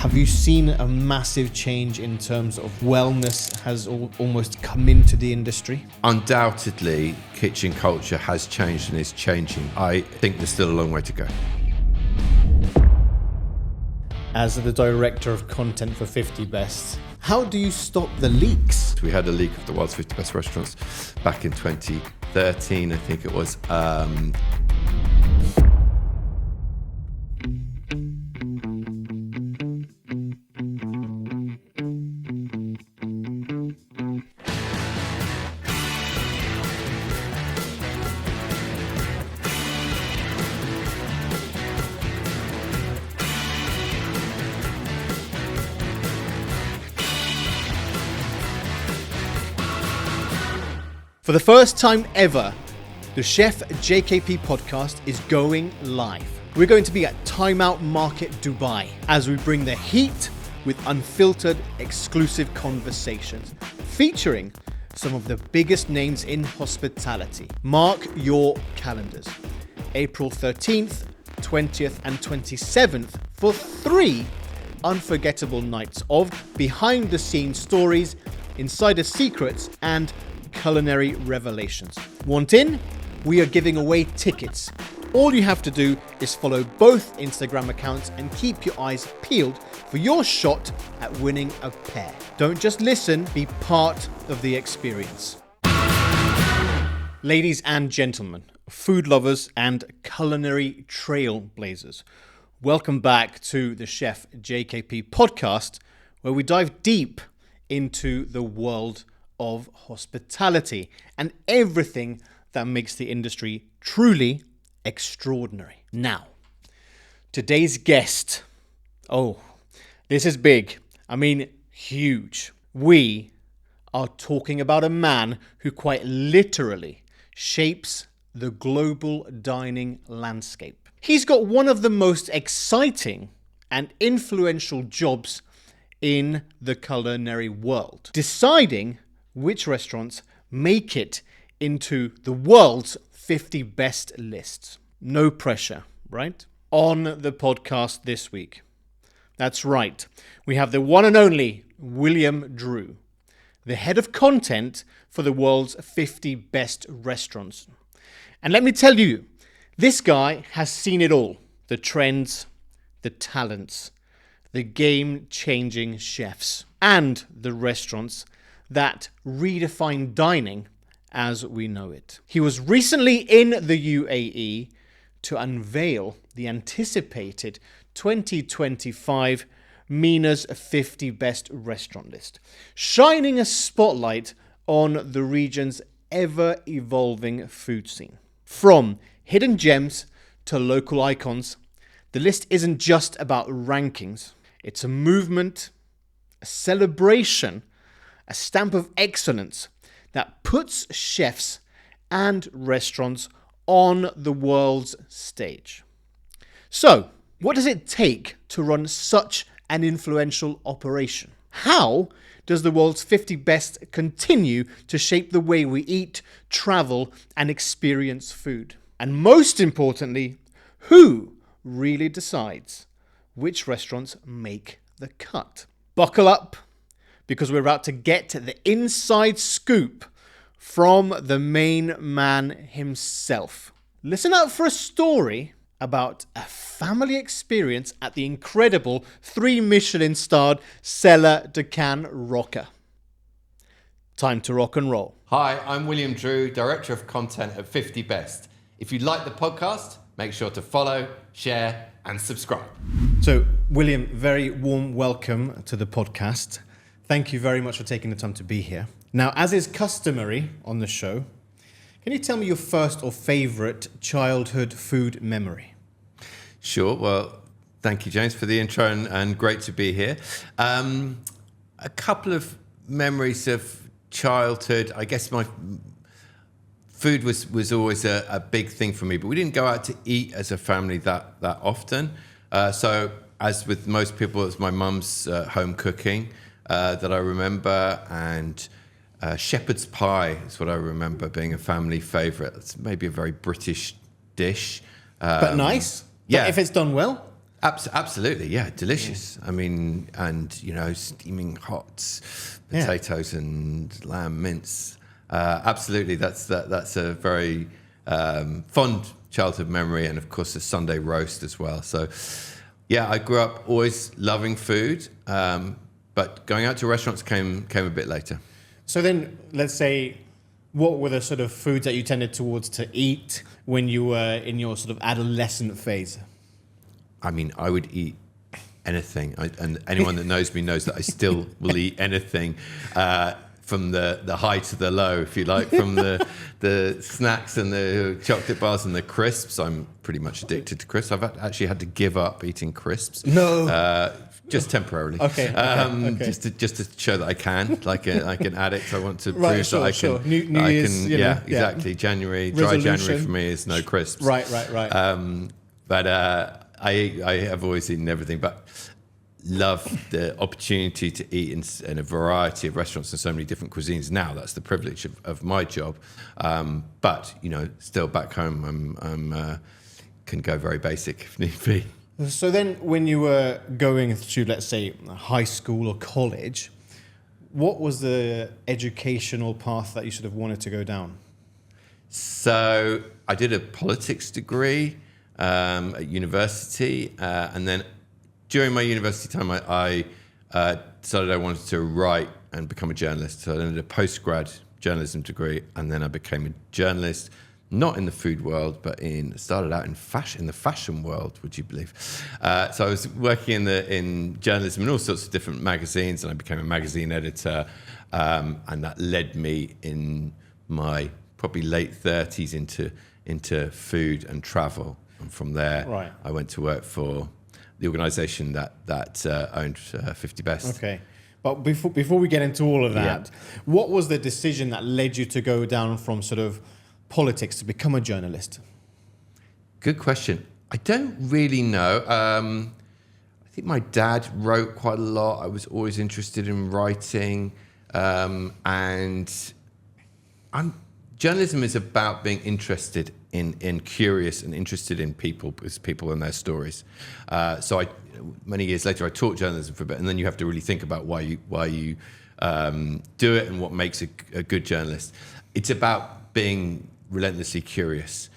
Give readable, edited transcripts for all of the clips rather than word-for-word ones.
Have you seen a massive change in terms of wellness has almost come into the industry? Undoubtedly, kitchen culture has changed and is changing. I think there's still a long way to go. As the director of content for 50 Best, how do you stop the leaks? We had a leak of the world's 50 best restaurants back in 2013, I think it was. For the first time ever, the Chef JKP podcast is going live. We're going to be at Time Out Market Dubai as we bring the heat with unfiltered, exclusive conversations featuring some of the biggest names in hospitality. Mark your calendars. April 13th, 20th and 27th for 3 unforgettable nights of behind-the-scenes stories, insider secrets and culinary revelations. Want in? We are giving away tickets. All you have to do is follow both Instagram accounts and keep your eyes peeled for your shot at winning a pair. Don't just listen, be part of the experience. Ladies and gentlemen, food lovers and culinary trailblazers, welcome back to the Chef JKP podcast, where we dive deep into the world of hospitality and everything that makes the industry truly extraordinary. Now, today's guest, this is big. I mean, huge. We are talking about a man who quite literally shapes the global dining landscape. He's got one of the most exciting and influential jobs in the culinary world, deciding which restaurants make it into the world's 50 best lists. No pressure, right? On the podcast this week. That's right. We have the one and only William Drew, the head of content for the world's 50 best restaurants. And let me tell you, this guy has seen it all. The trends, the talents, the game-changing chefs, and the restaurants that redefine dining as we know it. He was recently in the UAE to unveil the anticipated 2025 MENA's 50 Best Restaurant list, shining a spotlight on the region's ever-evolving food scene. From hidden gems to local icons, the list isn't just about rankings. It's a movement, a celebration, a stamp of excellence that puts chefs and restaurants on the world's stage. So, what does it take to run such an influential operation? How does the world's 50 best continue to shape the way we eat, travel, and experience food? And most importantly, who really decides which restaurants make the cut? Buckle up, because we're about to get the inside scoop from the main man himself. Listen out for a story about a family experience at the incredible 3 Michelin-starred Cellar de Can Roca. Time to rock and roll. Hi, I'm William Drew, Director of Content at 50 Best. If you like the podcast, make sure to follow, share, and subscribe. So, William, very warm welcome to the podcast. Thank you very much for taking the time to be here. Now, as is customary on the show, can you tell me your first or favorite childhood food memory? Sure. Well, thank you, James, for the intro and great to be here. A couple of memories of childhood. I guess my food was always a big thing for me, but we didn't go out to eat as a family that often. So as with most people, it's my mum's home cooking that I remember, and shepherd's pie is what I remember being a family favourite. It's maybe a very British dish. But nice? Yeah. But if it's done well? Absolutely, yeah, delicious. I mean, and steaming hot potatoes and lamb mince. Absolutely, that's a very fond childhood memory, and of course the Sunday roast as well. So, yeah, I grew up always loving food, but going out to restaurants came a bit later. So then, let's say, what were the sort of foods that you tended towards to eat when you were in your sort of adolescent phase? I mean, I would eat anything, and anyone that knows me knows that I still will eat anything, from the high to the low, if you like, from the snacks and the chocolate bars and the crisps. I'm pretty much addicted to crisps. I've actually had to give up eating crisps. No. Just temporarily. Okay. Just to show that I can, like an addict. I want to Right, prove sure, that I can. sure. New I Year's, can. you know, Yeah, yeah. exactly. Dry January for me is no crisps. Right. But I have always eaten everything, but love the opportunity to eat in a variety of restaurants and so many different cuisines. Now that's the privilege of my job. But still back home, I'm can go very basic if need be. So then, when you were going to, let's say, high school or college, what was the educational path that you sort of wanted to go down? So I did a politics degree at university, and then during my university time, I decided I wanted to write and become a journalist. So I did a postgrad journalism degree, and then I became a journalist, not in the food world, but started out in the fashion world, would you believe? So I was working in journalism in all sorts of different magazines, and I became a magazine editor, and that led me in my probably late 30s into food and travel. And from there, Right. I went to work for the organisation that owned 50 Best. Okay. But before we get into all of that, what was the decision that led you to go down from sort of politics to become a journalist? Good question. I don't really know. I think my dad wrote quite a lot. I was always interested in writing, and journalism is about being interested in curious and interested in people and their stories. So many years later, I taught journalism for a bit, and then you have to really think about why you do it and what makes a good journalist. It's about being relentlessly curious.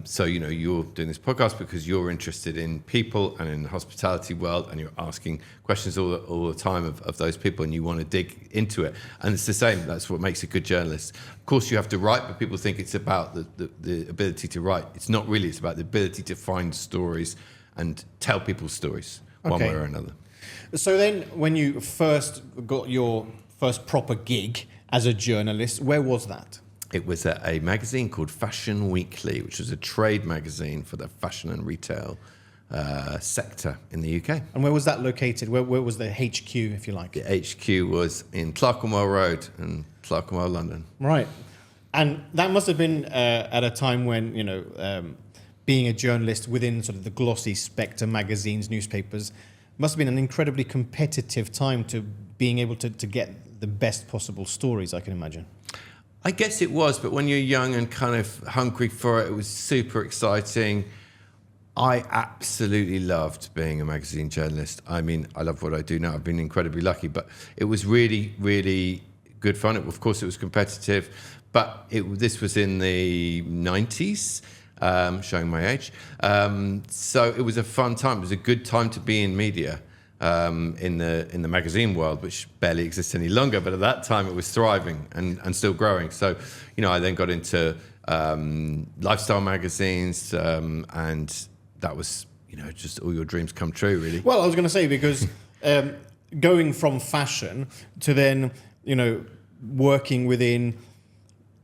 So you're doing this podcast because you're interested in people and in the hospitality world, and you're asking questions all the time of those people, and you want to dig into it. And it's the same. That's what makes a good journalist. Of course, you have to write, but people think it's about the ability to write. It's not really. It's about the ability to find stories and tell people's stories one way or another. So then, when you first got your first proper gig as a journalist, where was that? It was a magazine called Fashion Weekly, which was a trade magazine for the fashion and retail sector in the UK. And where was that located? Where was the HQ, if you like? The HQ was in Clerkenwell Road in Clerkenwell, London. Right. And that must have been at a time when, being a journalist within sort of the glossy Spectre magazines, newspapers, must have been an incredibly competitive time to being able to get the best possible stories, I can imagine. I guess it was, but when you're young and kind of hungry for it, it was super exciting. I absolutely loved being a magazine journalist. I mean, I love what I do now. I've been incredibly lucky, but it was really, really good fun. Of course, it was competitive, but this was in the 90s, showing my age. So it was a fun time. It was a good time to be in media. In the magazine world, which barely exists any longer, but at that time it was thriving and still growing. So, I then got into lifestyle magazines, and that was, just all your dreams come true, really. Well, I was going to say, because going from fashion to then, working within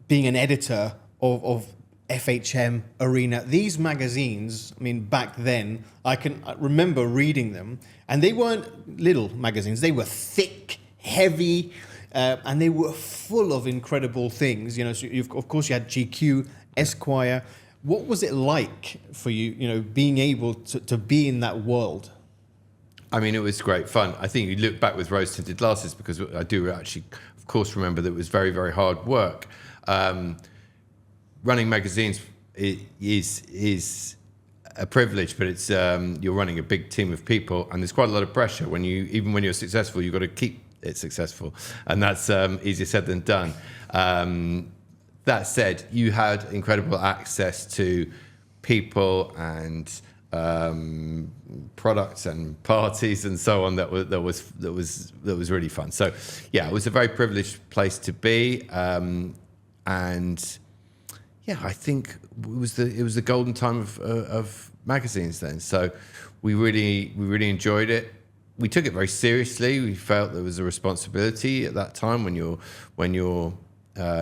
being an editor of FHM, Arena, these magazines, I mean, back then, I remember reading them, and they weren't little magazines. They were thick, heavy, and they were full of incredible things. So of course you had GQ, Esquire. What was it like for you, being able to be in that world? I mean, it was great fun. I think you look back with rose-tinted glasses, because I do actually, of course, remember that it was very, very hard work. Running magazines is a privilege, but it's you're running a big team of people, and there's quite a lot of pressure even when you're successful. You've got to keep it successful, and that's easier said than done. That said, you had incredible access to people and products and parties and so on that was really fun. So yeah, it was a very privileged place to be, and yeah, I think it was the golden time of magazines then. So we really enjoyed it. We took it very seriously. We felt there was a responsibility at that time when you're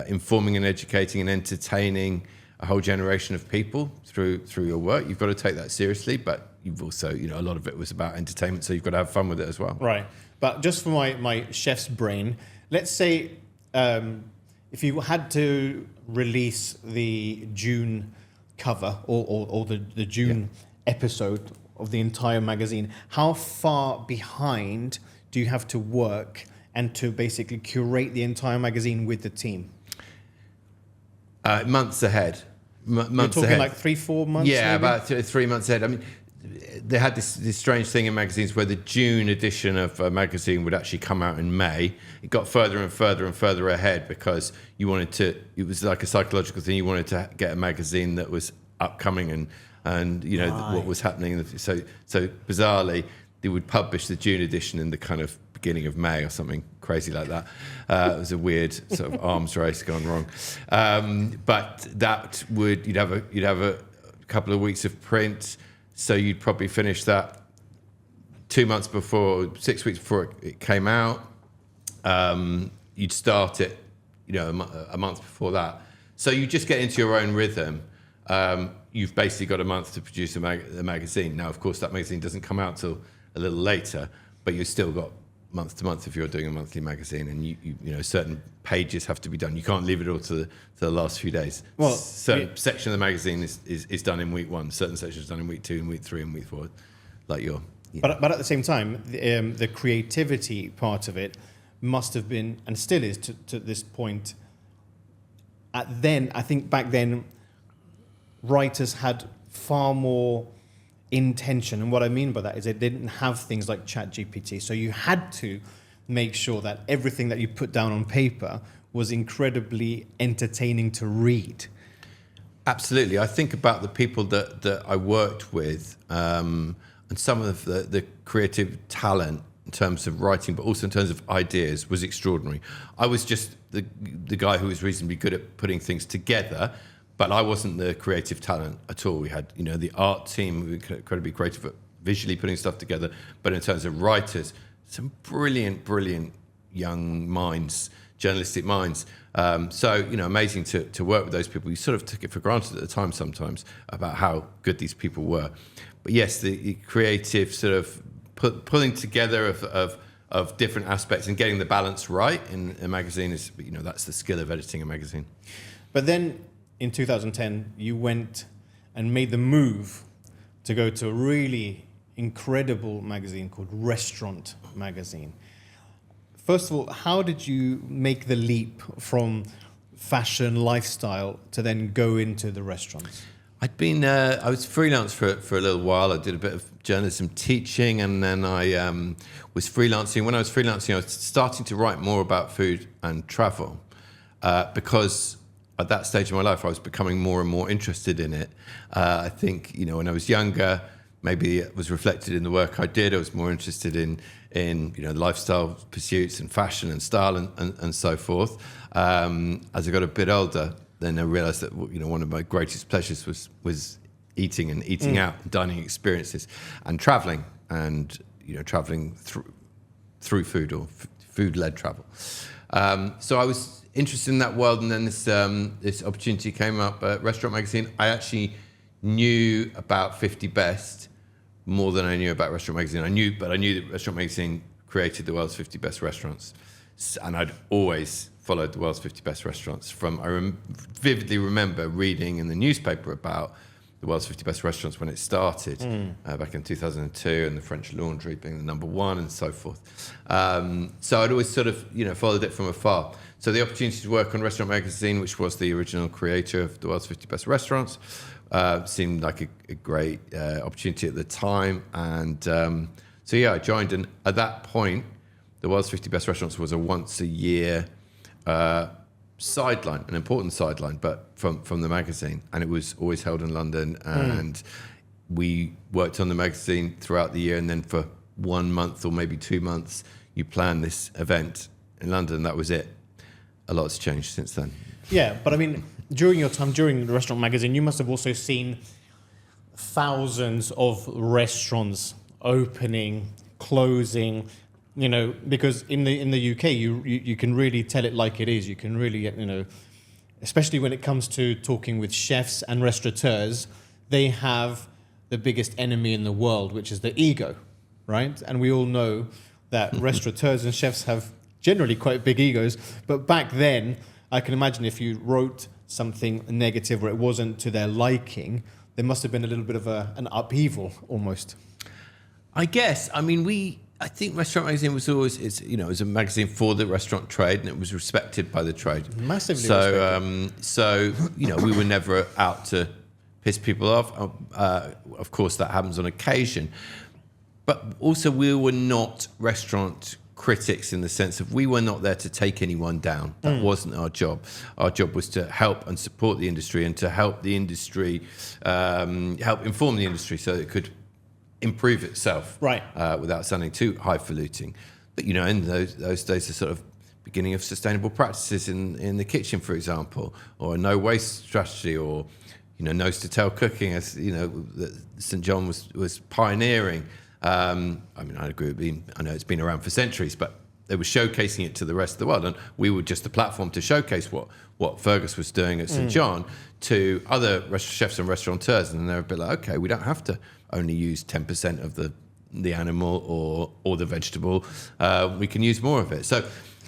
informing and educating and entertaining a whole generation of people through your work. You've got to take that seriously, but you've also, a lot of it was about entertainment, so you've got to have fun with it as well. Right. But just for my chef's brain, let's say if you had to release the June cover or the June episode of the entire magazine, how far behind do you have to work and to basically curate the entire magazine with the team? Months ahead. You're talking ahead. Like 3-4 months? Yeah, maybe? about 3 months ahead. I mean, they had this strange thing in magazines where the June edition of a magazine would actually come out in May. It got further and further and further ahead because it was like a psychological thing. You wanted to get a magazine that was upcoming and what was happening. So bizarrely, they would publish the June edition in the kind of beginning of May or something crazy like that. It was a weird sort of arms race gone wrong. But that you'd have a couple of weeks of print. So you'd probably finish that 2 months before, 6 weeks before it came out. You'd start it, a month before that. So you just get into your own rhythm. You've basically got a month to produce a magazine. Now, of course, that magazine doesn't come out till a little later, but you've still got month to month if you're doing a monthly magazine, and you certain pages have to be done. You can't leave it all to the last few days. Well, certain section of the magazine is done in week 1. Certain sections done in week 2, and week 3, and week 4. Like But at the same time, the creativity part of it must have been, and still is to this point. I think back then, writers had far more intention, and what I mean by that is they didn't have things like ChatGPT, so you had to make sure that everything that you put down on paper was incredibly entertaining to read. Absolutely. I think about the people that I worked with, and some of the creative talent in terms of writing, but also in terms of ideas, was extraordinary. I was just the guy who was reasonably good at putting things together, but I wasn't the creative talent at all. We had, the art team, we were incredibly creative at visually putting stuff together. But in terms of writers, some brilliant young minds, journalistic minds. So, amazing to work with those people. You sort of took it for granted at the time sometimes about how good these people were. But yes, the creative sort of pulling together of different aspects and getting the balance right in a magazine is, that's the skill of editing a magazine. But then, in 2010, you went and made the move to go to a really incredible magazine called Restaurant Magazine. First of all, how did you make the leap from fashion, lifestyle, to then go into the restaurants? I was freelance for a little while. I did a bit of journalism teaching, and then I was freelancing. When I was freelancing, I was starting to write more about food and travel because at that stage of my life, I was becoming more and more interested in it. I think, when I was younger, maybe it was reflected in the work I did. I was more interested in lifestyle pursuits and fashion and style and so forth. As I got a bit older, then I realized that, one of my greatest pleasures was eating and eating out, dining experiences, and traveling, and, traveling through food or food-led travel. So I was interested in that world, and then this opportunity came up at Restaurant Magazine. I actually knew about 50 Best more than I knew about Restaurant Magazine. I knew that Restaurant Magazine created the world's 50 best restaurants, and I'd always followed the world's 50 best restaurants. I vividly remember reading in the newspaper about the world's 50 best restaurants when it started back in 2002, and the French Laundry being the number 1 and so forth. So I'd always sort of, followed it from afar. So the opportunity to work on Restaurant Magazine, which was the original creator of the world's 50 best restaurants, Seemed like a great opportunity at the time. And so, yeah, I joined. And at that point, the World's 50 Best Restaurants was a once-a-year sideline, an important sideline, but from the magazine. And it was always held in London. And we worked on the magazine throughout the year. And then for 1 month or maybe 2 months, you planned this event in London. That was it. A lot's changed since then. Yeah, but I mean, during your time during the restaurant magazine, you must have also seen thousands of restaurants opening, closing. You know, because in the UK, you can really tell it like it is. You can really, you know, especially when it comes to talking with chefs and restaurateurs, they have the biggest enemy in the world, which is the ego, right? And we all know that restaurateurs and chefs have generally quite big egos. But back then, I can imagine if you wrote something negative or it wasn't to their liking, there must have been a little bit of an upheaval almost. I guess. I mean, I think Restaurant Magazine was always, it was a magazine for the restaurant trade, and it was respected by the trade. Massively respected. So, we were never out to piss people off. Of course, that happens on occasion. But also, we were not restaurant critics in the sense of we were not there to take anyone down. That wasn't our job. Our job was to help and support the industry and to help the industry, help inform the industry so that it could improve itself, right? Without sounding too highfalutin. But in those days, the sort of beginning of sustainable practices in the kitchen, for example, or a no waste strategy, or nose to tail cooking, as that St John was pioneering. I agree. I know it's been around for centuries, but they were showcasing it to the rest of the world, and we were just a platform to showcase what Fergus was doing at St John to other chefs and restaurateurs, and they're a bit like, okay, we don't have to only use 10% of the animal or the vegetable. We can use more of it. So,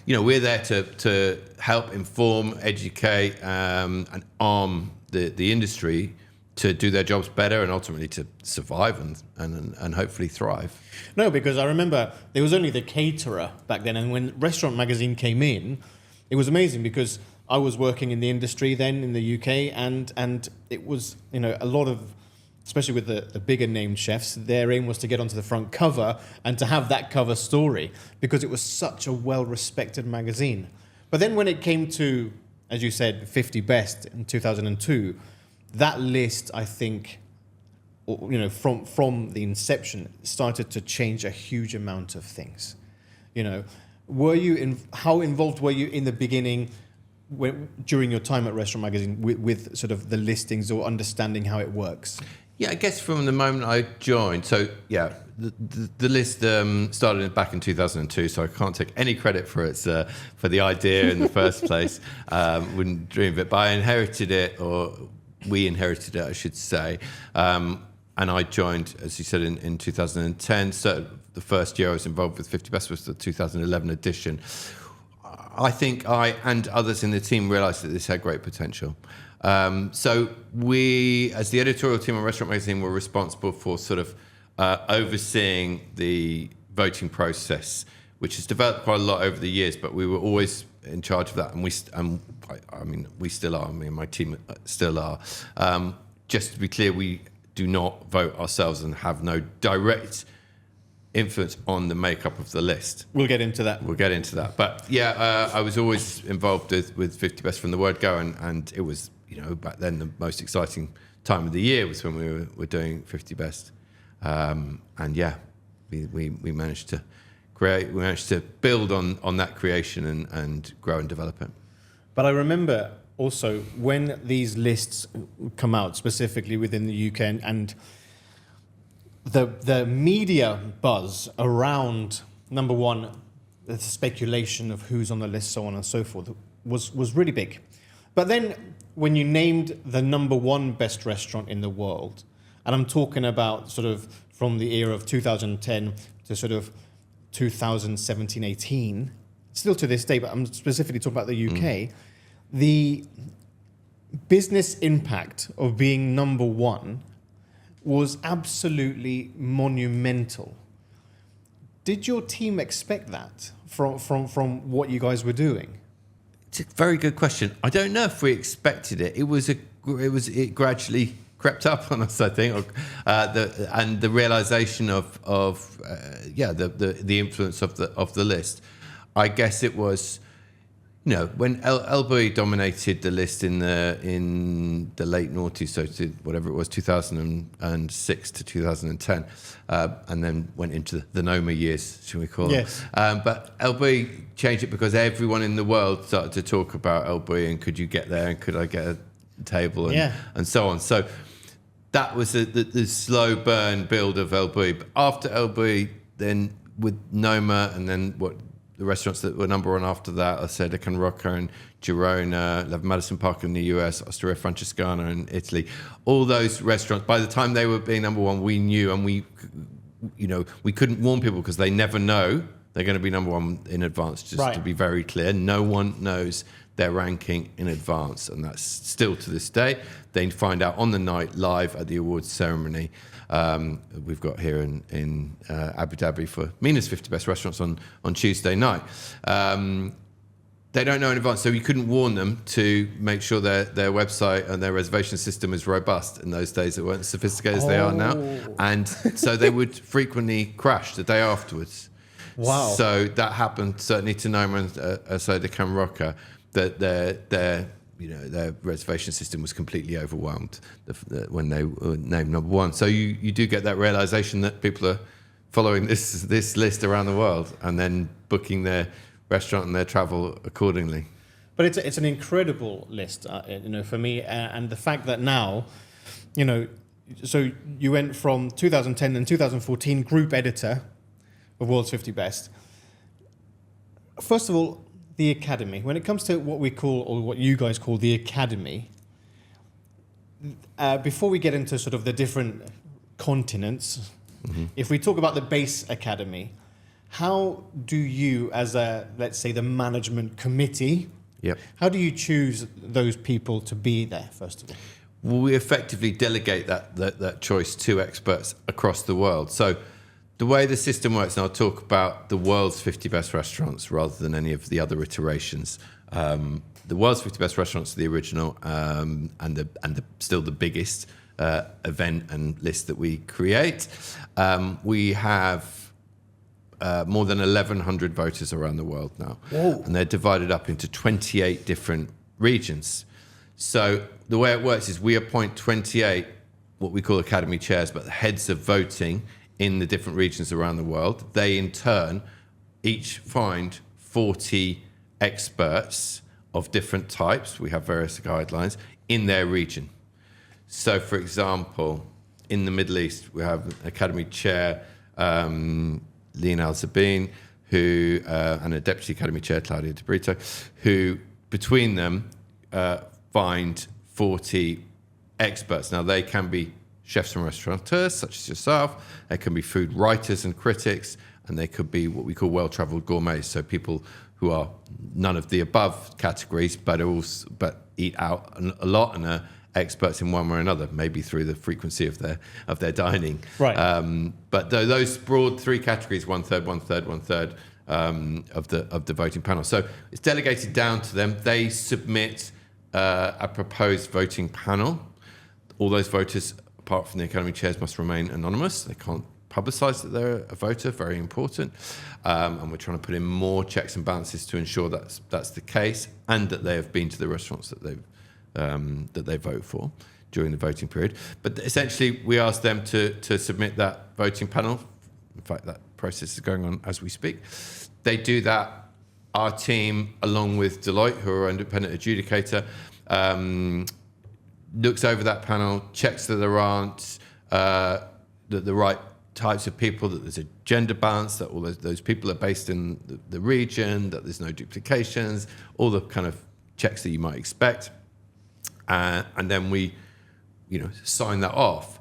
we're there to help inform, educate, and arm the industry to do their jobs better and ultimately to survive and hopefully thrive. No, because I remember there was only the caterer back then, and when Restaurant Magazine came in, it was amazing because I was working in the industry then in the UK, and it was a lot of, especially with the bigger named chefs, their aim was to get onto the front cover and to have that cover story because it was such a well-respected magazine. But then when it came to, as you said, 50 Best in 2002, that list, I think, from the inception, started to change a huge amount of things. How involved were you in the beginning during your time at Restaurant Magazine with sort of the listings or understanding how it works? Yeah, I guess from the moment I joined, so yeah, the list started back in 2002, so I can't take any credit for the idea in the first place. Wouldn't dream of it, but I inherited it, or we inherited it, I should say. And I joined, as you said, in 2010. So the first year I was involved with 50 Best was the 2011 edition. I think I and others in the team realised that this had great potential. So we, as the editorial team on Restaurant Magazine, were responsible for sort of overseeing the voting process, which has developed quite a lot over the years, but we were always in charge of that, and we still are. Me and my team still are. Just to be clear, we do not vote ourselves and have no direct influence on the makeup of the list. We'll get into that. But yeah, I was always involved with 50 Best from the word go, and it was, back then the most exciting time of the year was when we were doing 50 Best. And yeah, we managed to build on that creation and grow and develop it. But I remember also when these lists come out, specifically within the UK, and the media buzz around, number one, the speculation of who's on the list, so on and so forth, was really big. But then when you named the number one best restaurant in the world, and I'm talking about sort of from the era of 2010 to sort of 2017, 18, still to this day, but I'm specifically talking about the UK, the business impact of being number one was absolutely monumental. Did your team expect that from what you guys were doing? It's a very good question. I don't know if we expected it. It gradually crept up on us, I think, and the realization of the influence of the list. I guess it was, when El Bulli dominated the list in the late noughties, so to whatever it was, 2006 to 2010, and then went into the Noma years, shall we call them? Yes. But El Bulli changed it because everyone in the world started to talk about El Bulli and could you get there and could I get a table and so on. So that was the slow burn build of El Bulli. But after El Bulli, then with Noma and then the restaurants that were number one after that, I said Can Rocca and Girona, Madison Park in the US, Osteria Francescana in Italy. All those restaurants, by the time they were being number one, we knew, and we couldn't warn people because they never know they're going to be number one in advance, just to be very clear. No one knows their ranking in advance, and that's still to this day. They find out on the night live at the awards ceremony. We've got here in Abu Dhabi for MENA's 50 Best Restaurants on Tuesday night. They don't know in advance, so you couldn't warn them to make sure their website and their reservation system is robust. In those days, it weren't as sophisticated as they are now. And so they would frequently crash the day afterwards. Wow. So that happened certainly to Noma and Soda Can Rocca, that their reservation system was completely overwhelmed when they were named number one. So you do get that realization that people are following this list around the world and then booking their restaurant and their travel accordingly. But it's an incredible list, for me, and the fact that now, so you went from 2010 and 2014 group editor of World's 50 Best. First of all, the Academy. When it comes to what we call, or what you guys call the Academy, before we get into sort of the different continents, if we talk about the base Academy, how do you, as let's say, the management committee, how do you choose those people to be there, first of all? Well, we effectively delegate that choice to experts across the world. So the way the system works, and I'll talk about the world's 50 best restaurants rather than any of the other iterations. The world's 50 best restaurants are the original and still the biggest event and list that we create. We have more than 1,100 voters around the world now. Whoa. And they're divided up into 28 different regions. So the way it works is we appoint 28, what we call Academy chairs, but the heads of voting in the different regions around the world. They, in turn, each find 40 experts of different types, we have various guidelines, in their region. So, for example, in the Middle East, we have Academy Chair, Leon Al-Zabin, and a Deputy Academy Chair, Claudia De Brito, who, between them, find 40 experts. Now, they can be chefs and restaurateurs, such as yourself. They can be food writers and critics, and they could be what we call well-traveled gourmets, so people who are none of the above categories, but eat out a lot and are experts in one way or another, maybe through the frequency of their dining. Right. But those broad three categories, one third of the voting panel. So it's delegated down to them. They submit a proposed voting panel. All those voters, apart from the Academy chairs, must remain anonymous. They can't publicise that they're a voter, very important. And we're trying to put in more checks and balances to ensure that's the case, and that they have been to the restaurants that they vote for during the voting period. But essentially, we ask them to submit that voting panel. In fact, that process is going on as we speak. They do that. Our team, along with Deloitte, who are our independent adjudicator, looks over that panel, checks that there aren't the right types of people, that there's a gender balance, that all those people are based in the region, that there's no duplications, all the kind of checks that you might expect. And then we, sign that off.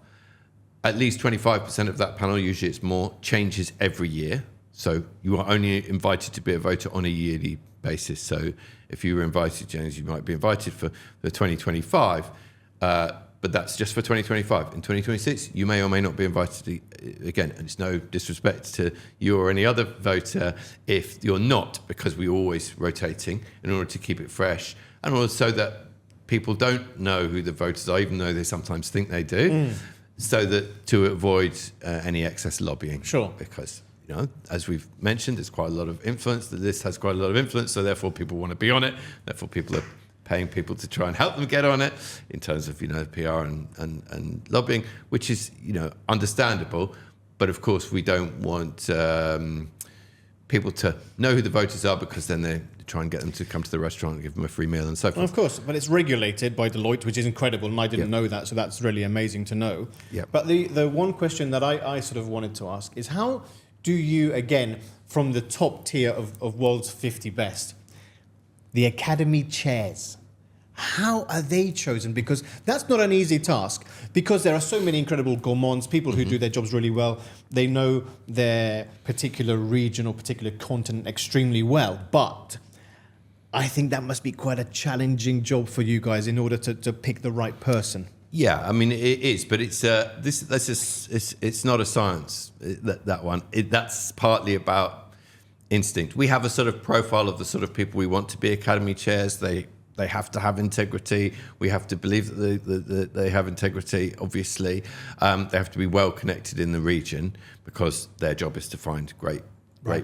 At least 25% of that panel, usually it's more, changes every year. So you are only invited to be a voter on a yearly basis. So if you were invited, James, you might be invited for 2025, but that's just for 2025. In 2026, you may or may not be invited again. And it's no disrespect to you or any other voter if you're not, because we're always rotating in order to keep it fresh, and also that people don't know who the voters are, even though they sometimes think they do, so that to avoid any excess lobbying. Sure. Because, as we've mentioned, there's quite a lot of influence. The list has quite a lot of influence, so therefore people want to be on it. Therefore people are paying people to try and help them get on it in terms of, PR and lobbying, which is, understandable. But of course, we don't want people to know who the voters are, because then they try and get them to come to the restaurant and give them a free meal and so forth. Well, of course, but it's regulated by Deloitte, which is incredible, and I didn't know that, so that's really amazing to know. Yep. But the one question that I sort of wanted to ask is, how do you, again, from the top tier of world's 50 best, the Academy chairs, how are they chosen? Because that's not an easy task, because there are so many incredible gourmands, people who do their jobs really well. They know their particular region or particular continent extremely well. But I think that must be quite a challenging job for you guys in order to pick the right person. Yeah, I mean, it is, but it's it's not a science, that one. That's partly about instinct. We have a sort of profile of the sort of people we want to be Academy chairs. They have to have integrity. We have to believe that they have integrity, obviously. They have to be well connected in the region, because their job is to find great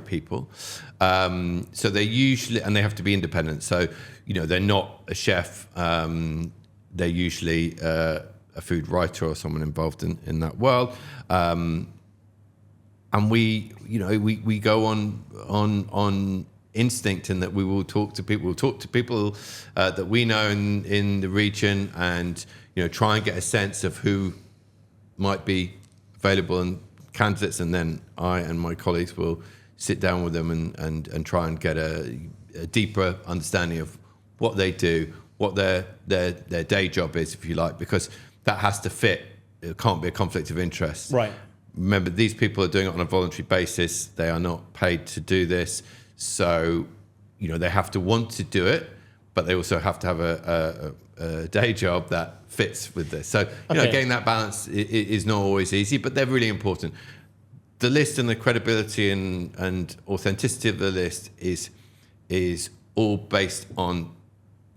people. So they usually, and they have to be independent. So, they're not a chef. They're usually a food writer or someone involved in that world. And we go on instinct, in that we will talk to people. We'll talk to people that we know in the region, and try and get a sense of who might be available and candidates, and then I and my colleagues will sit down with them and try and get a deeper understanding of what they do, what their day job is, if you like, because that has to fit. It can't be a conflict of interest. Right. Remember, these people are doing it on a voluntary basis. They are not paid to do this. So, they have to want to do it, but they also have to have a day job that fits with this. So, getting that balance is not always easy, but they're really important. The list and the credibility and authenticity of the list is all based on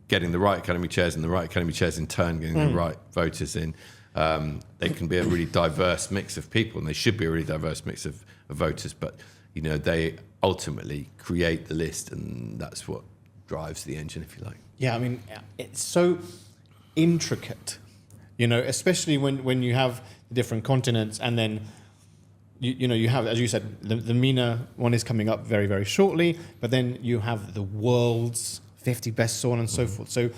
getting the right Academy chairs, and the right Academy chairs in turn getting the right voters in. They can be a really diverse mix of people, and they should be a really diverse mix of voters, but they ultimately create the list, and that's what drives the engine, if you like. Yeah, I mean, it's so intricate, especially when you have different continents, and then you have, as you said, the MENA one is coming up very, very shortly, but then you have the world's 50 best, so on and so forth. So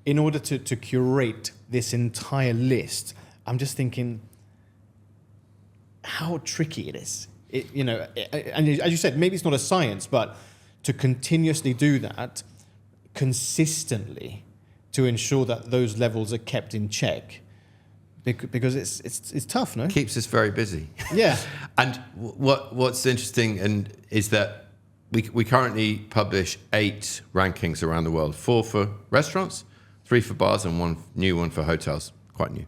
in order to curate this entire list, I'm just thinking how tricky it is. And as you said, maybe it's not a science, but to continuously do that consistently to ensure that those levels are kept in check, because it's tough, no? Keeps us very busy. Yeah. And what's interesting is that we currently publish 8 rankings around the world: 4 for restaurants, 3 for bars, and 1 new one for hotels, quite new,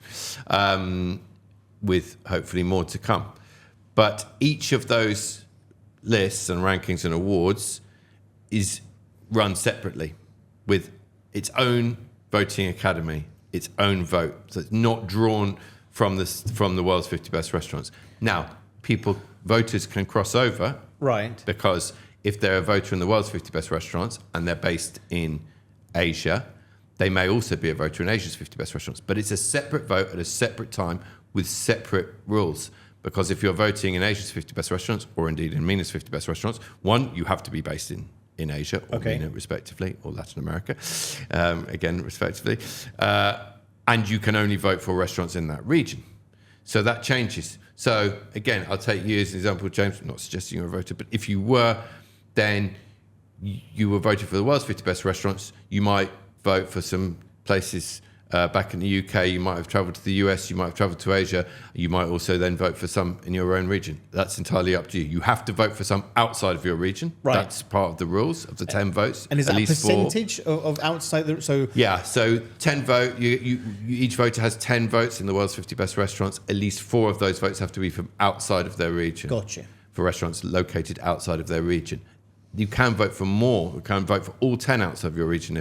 with hopefully more to come. But each of those lists and rankings and awards is run separately with its own voting academy, its own vote. So it's not drawn from the world's 50 best restaurants. Now, voters can cross over, right? Because if they're a voter in the world's 50 best restaurants and they're based in Asia, they may also be a voter in Asia's 50 best restaurants. But it's a separate vote at a separate time with separate rules. Because if you're voting in Asia's 50 best restaurants, or indeed in MENA's 50 best restaurants, one, you have to be based in Asia, or MENA respectively, or Latin America, again, respectively. And you can only vote for restaurants in that region. So that changes. So again, I'll take you as an example, James. I'm not suggesting you're a voter, but if you were, then you were voting for the world's 50 best restaurants. You might vote for some places back in the UK. You might have travelled to the US. You might have travelled to Asia. You might also then vote for some in your own region. That's entirely up to you. You have to vote for some outside of your region. Right. That's part of the rules of the 10 votes. And is that at a least percentage of outside the... So yeah, so 10 vote. Each voter has 10 votes in the world's 50 best restaurants. At least 4 of those votes have to be from outside of their region. Gotcha. For restaurants located outside of their region. You can vote for more. You can vote for all 10 outside of your region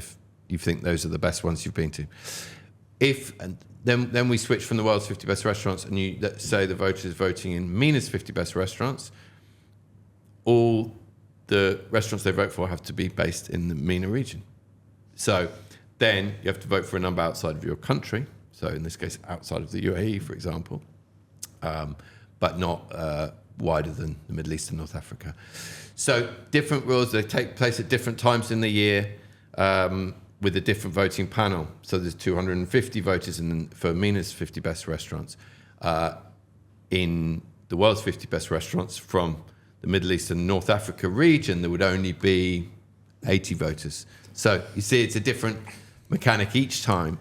you think those are the best ones you've been to. Then we switch from the world's 50 best restaurants, and let's say the voters voting in MENA's 50 best restaurants. All the restaurants they vote for have to be based in the MENA region. So then you have to vote for a number outside of your country. So in this case, outside of the UAE, for example, but not wider than the Middle East and North Africa. So different rules, they take place at different times in the year with a different voting panel. So there's 250 voters for MENA's 50 best restaurants. In the world's 50 best restaurants from the Middle East and North Africa region, there would only be 80 voters. So you see, it's a different mechanic each time,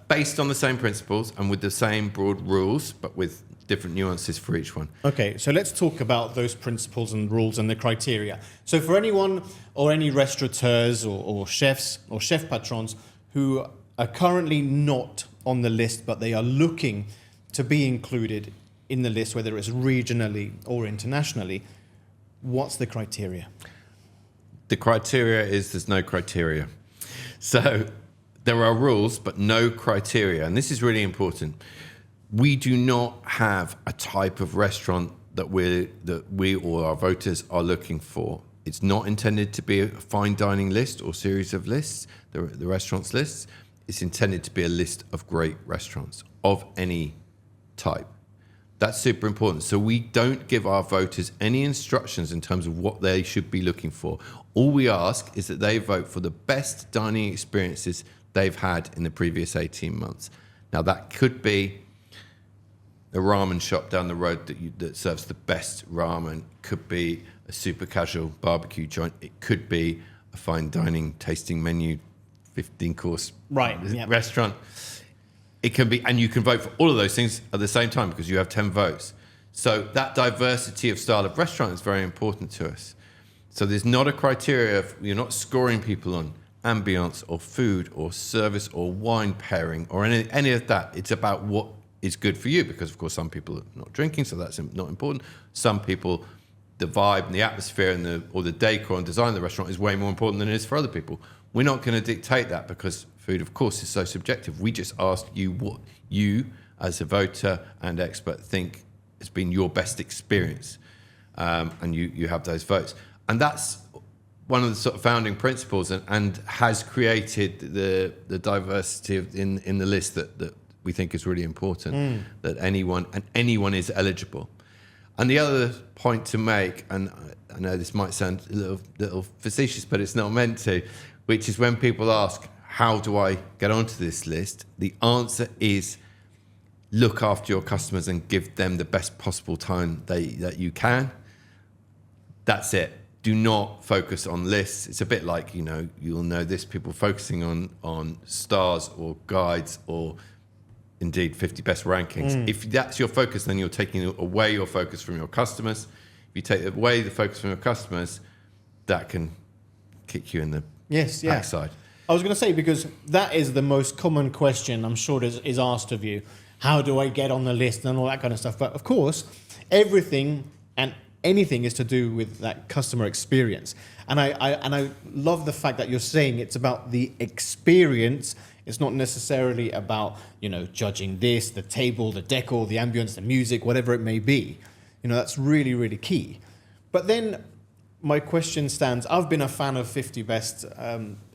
based on the same principles and with the same broad rules, but with different nuances for each one. Okay, so let's talk about those principles and rules and the criteria. So for anyone or any restaurateurs or chefs or chef patrons who are currently not on the list, but they are looking to be included in the list, whether it's regionally or internationally, what's the criteria? The criteria is there's no criteria. So there are rules, but no criteria. And this is really important. We do not have a type of restaurant that we or our voters are looking for. It's not intended to be a fine dining list or series of lists, the restaurants lists. It's intended to be a list of great restaurants of any type. That's super important. So we don't give our voters any instructions in terms of what they should be looking for. All we ask is that they vote for the best dining experiences they've had in the previous 18 months. Now that could be a ramen shop down the road that serves the best ramen. Could be a super casual barbecue joint. It could be a fine dining tasting menu, 15-course restaurant. It can be, and you can vote for all of those things at the same time because you have 10 votes. So that diversity of style of restaurant is very important to us. So there's not a criteria. You're not scoring people on ambience or food or service or wine pairing or any of that. It's about what is good for you, because of course some people are not drinking, so that's not important. Some people, the vibe and the atmosphere and or the decor and design of the restaurant is way more important than it is for other people. We're not going to dictate that because food, of course, is so subjective. We just ask you what you, as a voter and expert, think has been your best experience, and you have those votes. And that's one of the sort of founding principles, and has created the diversity in the list that we think is really important, that anyone is eligible. And the other point to make, and I know this might sound a little facetious, but it's not meant to, which is when people ask, how do I get onto this list? The answer is look after your customers and give them the best possible time that you can. That's it. Do not focus on lists. It's a bit like, you'll know this, people focusing on stars or guides or indeed 50 best rankings. If that's your focus, then you're taking away your focus from your customers. If you take away the focus from your customers, that can kick you in the backside. I was going to say, because that is the most common question I'm sure is asked of you. How do I get on the list and all that kind of stuff? But of course, everything and anything is to do with that customer experience. And I love the fact that you're saying it's about the experience. It's not necessarily about, judging this, the table, the decor, the ambience, the music, whatever it may be. That's really, really key. But then my question stands. I've been a fan of 50 Best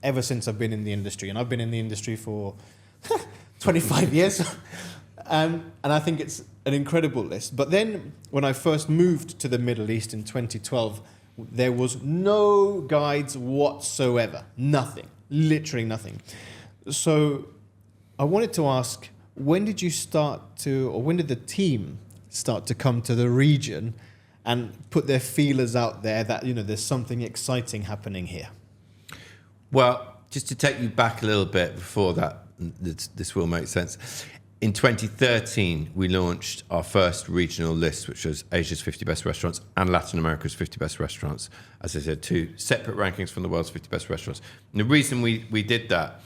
ever since I've been in the industry. And I've been in the industry for 25 years. And I think it's an incredible list. But then when I first moved to the Middle East in 2012, there was no guides whatsoever. Nothing. Literally nothing. So I wanted to ask, when did the team start to come to the region and put their feelers out there that, there's something exciting happening here? Well, just to take you back a little bit before that, this will make sense. In 2013, we launched our first regional list, which was Asia's 50 best restaurants and Latin America's 50 best restaurants. As I said, 2 separate rankings from the world's 50 best restaurants. And the reason we did that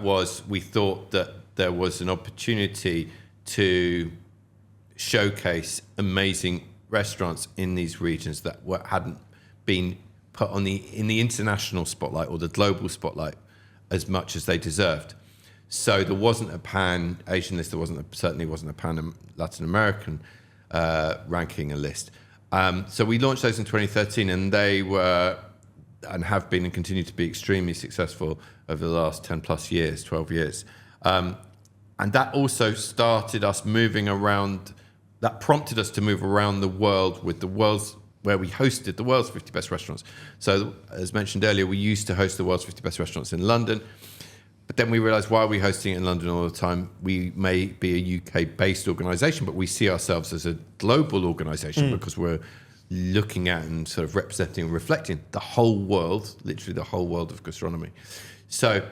was we thought that there was an opportunity to showcase amazing restaurants in these regions that hadn't been put in the international spotlight or the global spotlight as much as they deserved. So there wasn't a pan-Asian list. There certainly wasn't a pan-Latin American ranking a list. So we launched those in 2013, and they were and have been and continue to be extremely successful over the last 10 plus years, 12 years. And that also started us moving around, that prompted us to move around the world with where we hosted the world's 50 best restaurants. So as mentioned earlier, we used to host the world's 50 best restaurants in London. But then we realized, why are we hosting it in London all the time? We may be a UK-based organization, but we see ourselves as a global organization because we're looking at and sort of representing and reflecting the whole world, literally the whole world of gastronomy. So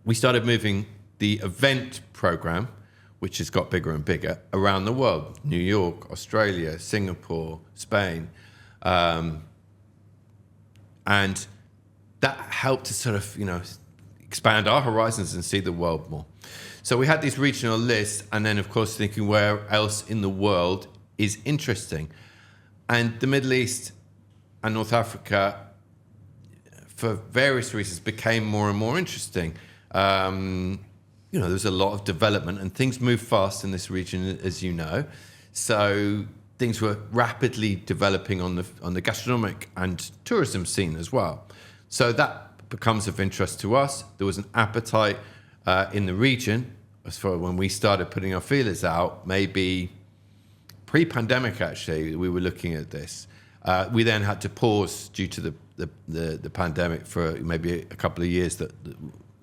we started moving the event program, which has got bigger and bigger, around the world. New York, Australia, Singapore, Spain. And that helped to sort of, expand our horizons and see the world more. So we had these regional lists, and then, of course, thinking where else in the world is interesting. And the Middle East and North Africa, for various reasons, became more and more interesting. There's a lot of development, and things move fast in this region, as you know. So things were rapidly developing on the gastronomic and tourism scene as well. So that becomes of interest to us. There was an appetite in the region as far when we started putting our feelers out, maybe pre-pandemic, actually, we were looking at this. We then had to pause due to the pandemic for maybe a couple of years that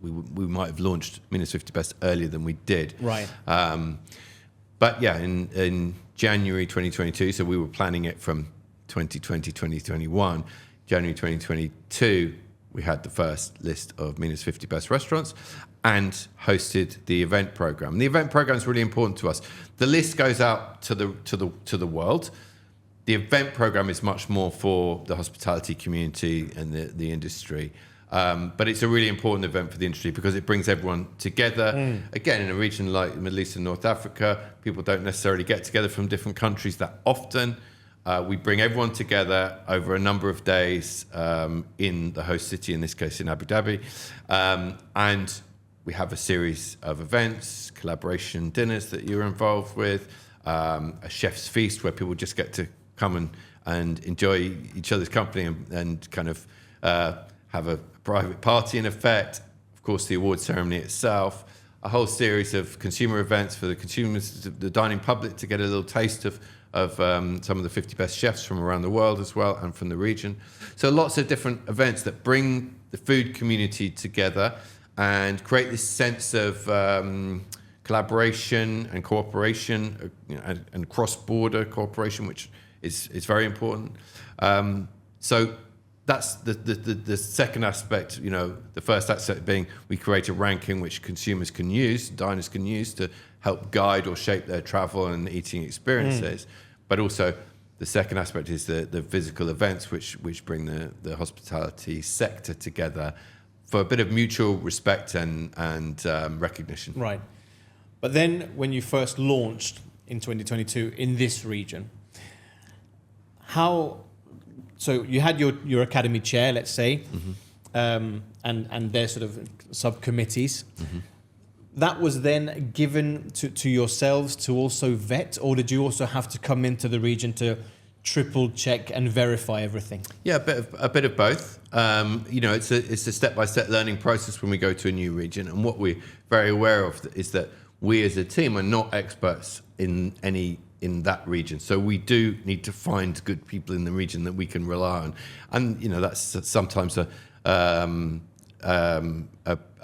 we might have launched Minus 50 Best earlier than we did. Right. But yeah, in January 2022, so we were planning it from 2020, 2021, January 2022, we had the first list of Minus 50 Best Restaurants and hosted the event program. The event program is really important to us. The list goes out to the world. The event program is much more for the hospitality community and the industry. But it's a really important event for the industry because it brings everyone together. Again, in a region like the Middle East and North Africa, people don't necessarily get together from different countries that often. We bring everyone together over a number of days in the host city, in this case in Abu Dhabi. And we have a series of events, collaboration dinners that you're involved with, a chef's feast where people just get to come and enjoy each other's company and kind of have a private party in effect. Of course, the award ceremony itself, a whole series of consumer events for the consumers, the dining public, to get a little taste of some of the 50 best chefs from around the world as well and from the region. So lots of different events that bring the food community together and create this sense of collaboration and cooperation and cross-border cooperation, which is very important. So that's the second aspect. The first aspect being we create a ranking which consumers can use, diners can use to help guide or shape their travel and eating experiences. But also the second aspect is the physical events which bring the hospitality sector together for a bit of mutual respect and recognition. Right. But then when you first launched in 2022 in this region, so you had your academy chair, let's say, and their sort of subcommittees. That was then given to yourselves to also vet, or did you also have to come into the region to triple check and verify everything? Yeah, a bit of both. It's a step-by-step learning process when we go to a new region, and what we're very aware of is that we as a team are not experts in that region. So we do need to find good people in the region that we can rely on. And, that's sometimes a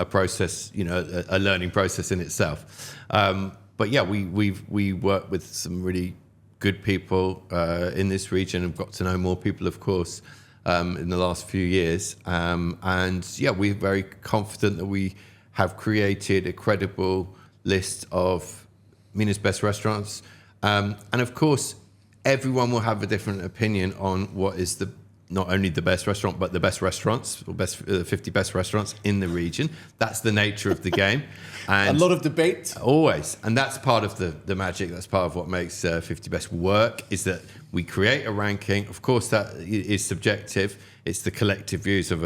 process, a learning process in itself. But yeah, we work with some really good people in this region and got to know more people, of course, in the last few years. And yeah, we're very confident that we have created a credible list of MENA's best restaurants. And of course, everyone will have a different opinion on what is not only the best restaurant, but the best restaurants, or 50 best restaurants in the region. That's the nature of the game. And a lot of debate. Always. And that's part of the magic. That's part of what makes 50 Best work, is that we create a ranking. Of course, that is subjective. It's the collective views of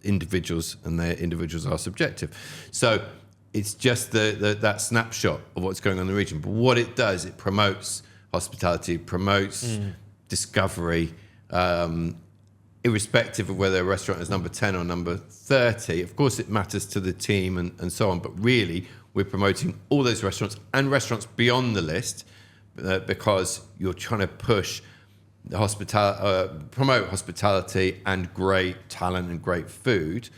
individuals, and their individuals are subjective. So it's just that snapshot of what's going on in the region. But what it does, it promotes hospitality, promotes discovery, irrespective of whether a restaurant is number 10 or number 30. Of course, it matters to the team and so on, but really, we're promoting all those restaurants and restaurants beyond the list because you're trying to push promote hospitality and great talent and great food